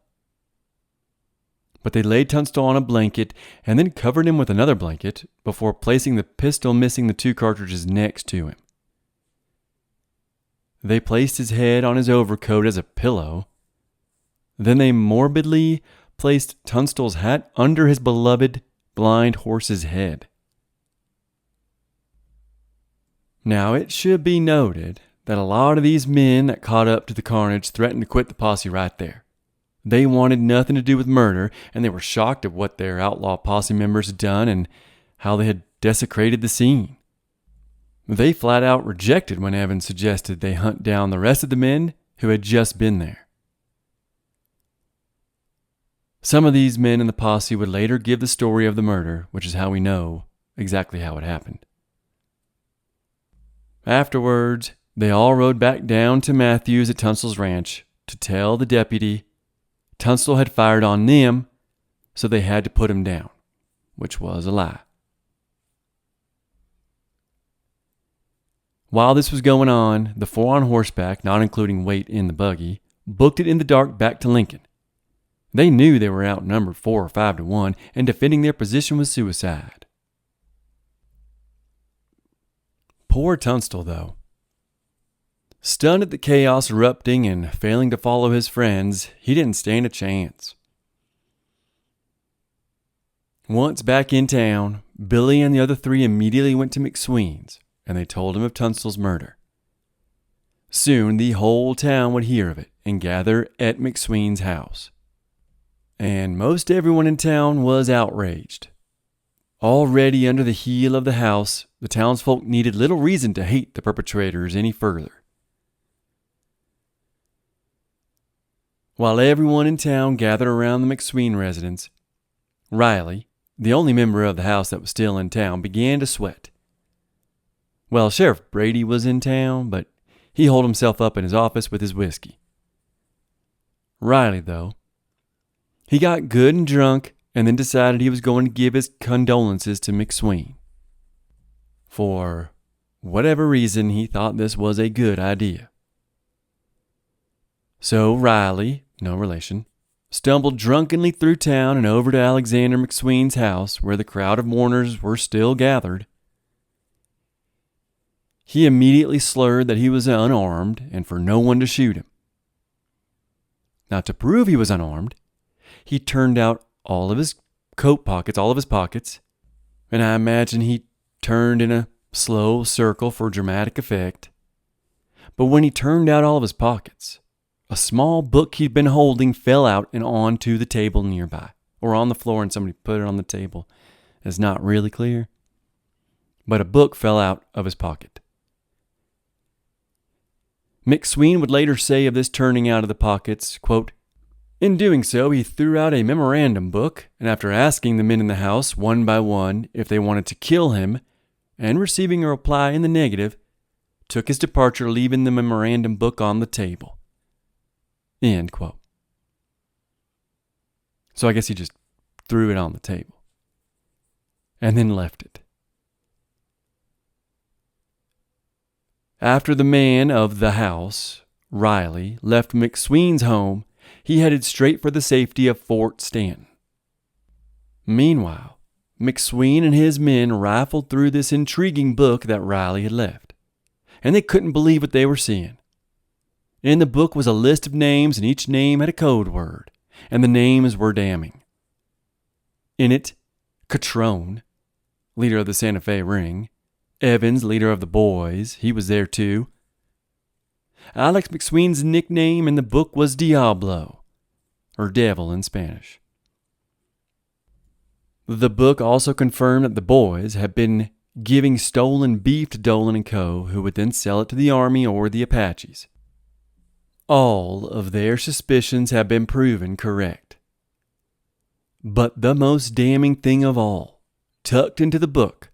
But they laid Tunstall on a blanket and then covered him with another blanket before placing the pistol missing the 2 cartridges next to him. They placed his head on his overcoat as a pillow. Then they morbidly placed Tunstall's hat under his beloved blind horse's head. Now, it should be noted that a lot of these men that caught up to the carnage threatened to quit the posse right there. They wanted nothing to do with murder, and they were shocked at what their outlaw posse members had done and how they had desecrated the scene. They flat out rejected when Evans suggested they hunt down the rest of the men who had just been there. Some of these men in the posse would later give the story of the murder, which is how we know exactly how it happened. Afterwards, they all rode back down to Matthews at Tunstall's ranch to tell the deputy Tunstall had fired on them, so they had to put him down, which was a lie. While this was going on, the 4 on horseback, not including Waite in the buggy, booked it in the dark back to Lincoln. They knew they were outnumbered 4 or 5 to 1, and defending their position was suicide. Poor Tunstall, though. Stunned at the chaos erupting and failing to follow his friends, he didn't stand a chance. Once back in town, Billy and the other 3 immediately went to McSween's, and they told him of Tunstall's murder. Soon the whole town would hear of it and gather at McSween's house. And most everyone in town was outraged. Already under the heel of the house, the townsfolk needed little reason to hate the perpetrators any further. While everyone in town gathered around the McSween residence, Riley, the only member of the house that was still in town, began to sweat. Well, Sheriff Brady was in town, but he holed himself up in his office with his whiskey, Riley, though, he got good and drunk and then decided he was going to give his condolences to McSween. For whatever reason, he thought this was a good idea. So Riley, no relation, stumbled drunkenly through town and over to Alexander McSween's house where the crowd of mourners were still gathered. He immediately slurred that he was unarmed and for no one to shoot him. Now, to prove he was unarmed, he turned out all of his coat pockets, all of his pockets, and I imagine he turned in a slow circle for dramatic effect. But when he turned out all of his pockets, a small book he'd been holding fell out and onto the table nearby, or on the floor and somebody put it on the table. It's not really clear, but a book fell out of his pocket. McSween would later say of this turning out of the pockets, quote, "In doing so, he threw out a memorandum book, and after asking the men in the house one by one if they wanted to kill him, and receiving a reply in the negative, took his departure, leaving the memorandum book on the table." End quote. So I guess he just threw it on the table and then left it. After the man of the house, Riley, left McSween's home, he headed straight for the safety of Fort Stanton. Meanwhile, McSween and his men rifled through this intriguing book that Riley had left, and they couldn't believe what they were seeing. In the book was a list of names, and each name had a code word, and the names were damning. In it, Catrone, leader of the Santa Fe Ring; Evans, leader of the Boys, he was there too. Alex McSween's nickname in the book was Diablo, or devil in Spanish. The book also confirmed that the Boys had been giving stolen beef to Dolan & Co., who would then sell it to the Army or the Apaches. All of their suspicions have been proven correct. But the most damning thing of all, tucked into the book,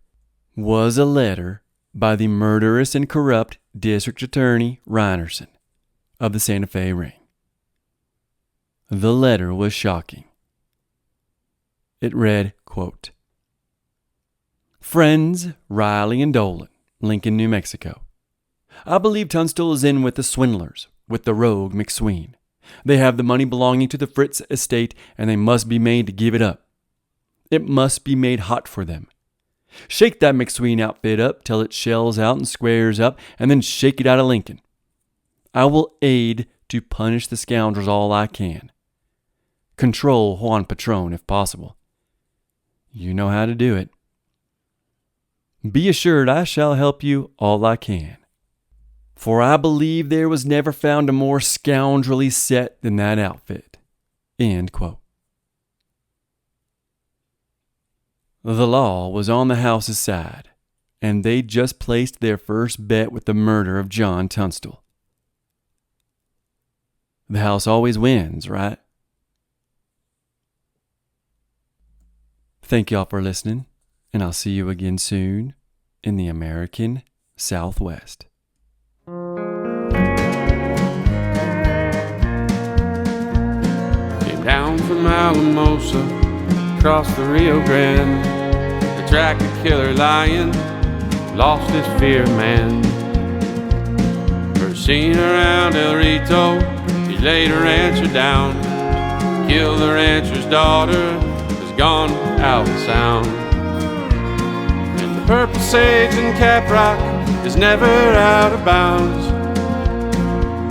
was a letter by the murderous and corrupt District Attorney Reinerson of the Santa Fe Ring. The letter was shocking. It read, quote, "Friends Riley and Dolan, Lincoln, New Mexico. I believe Tunstall is in with the swindlers, with the rogue McSween. They have the money belonging to the Fritz estate, and they must be made to give it up. It must be made hot for them. Shake that McSween outfit up till it shells out and squares up, and then shake it out of Lincoln. I will aid to punish the scoundrels all I can. Control Juan Patron if possible. You know how to do it. Be assured I shall help you all I can. For I believe there was never found a more scoundrelly set than that outfit." End quote. The law was on the house's side, and they'd just placed their first bet with the murder of John Tunstall. The house always wins, right? Thank y'all for listening, and I'll see you again soon in the American Southwest. Came down from Alamosa, across the Rio Grande, tracked a killer lion, lost his fear of man. First seen around El Rito, he laid a rancher down, killed the rancher's daughter, was gone out of sound. And the purple sage in Caprock is never out of bounds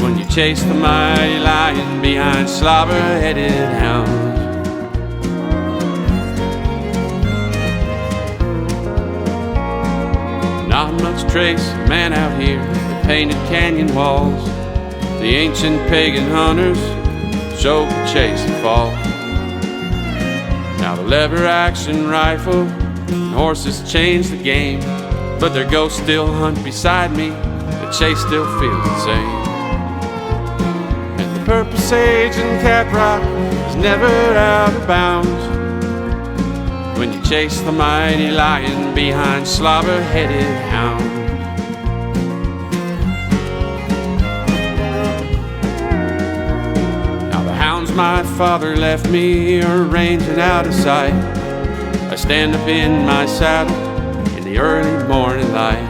when you chase the mighty lion behind slobber-headed hounds. Not much trace of man out here, the painted canyon walls. The ancient pagan hunters showed the chase and fall. Now the lever action rifle and horses changed the game, but their ghosts still hunt beside me, the chase still feels the same. And the purple sage in Caprock is never out of bounds when you chase the mighty lion behind slobber-headed hounds. Now the my father left me ranging out of sight, I stand up in my saddle in the early morning light.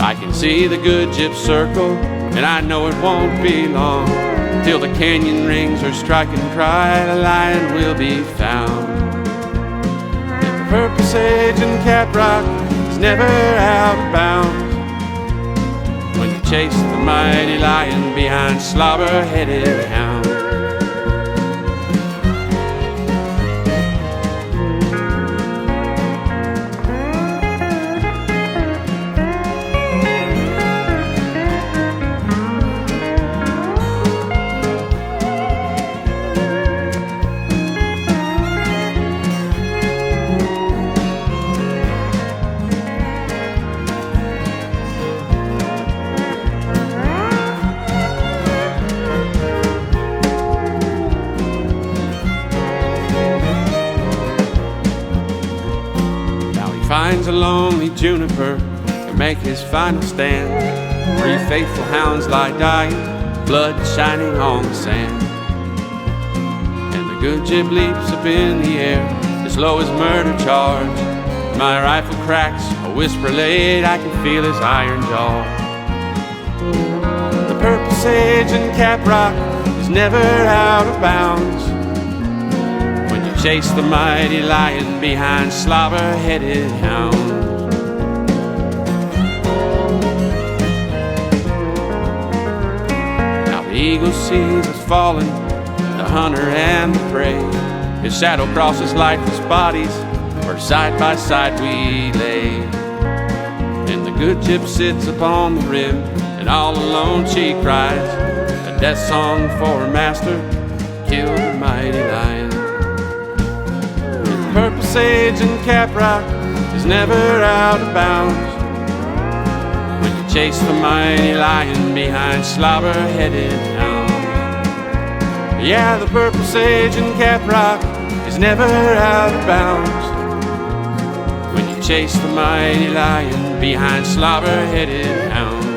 I can see the good gyp circle, and I know it won't be long till the canyon rings are striking cry, the lion will be found. And the purple sage and caprock is never out of bounds when you chase the mighty lion behind slobber-headed hounds. Finds a lonely juniper to make his final stand. 3 faithful hounds lie dying, blood shining on the sand. And the good gyp leaps up in the air, as low as murder charge. My rifle cracks, a whisper late, I can feel his iron jaw. The purple sage and caprock is never out of bounds when you chase the mighty lion behind slobber-headed hounds. Now the eagle sees us falling, the hunter and the prey. His shadow crosses lifeless bodies, where side by side we lay. And the good gyp sits upon the rim, and all alone she cries a death song for her master, killed the mighty lion. And purple sage and caprock is never out of bounds when you chase the mighty lion behind slobber-headed hounds. Yeah, the purple sage and caprock is never out of bounds when you chase the mighty lion behind slobber-headed hounds.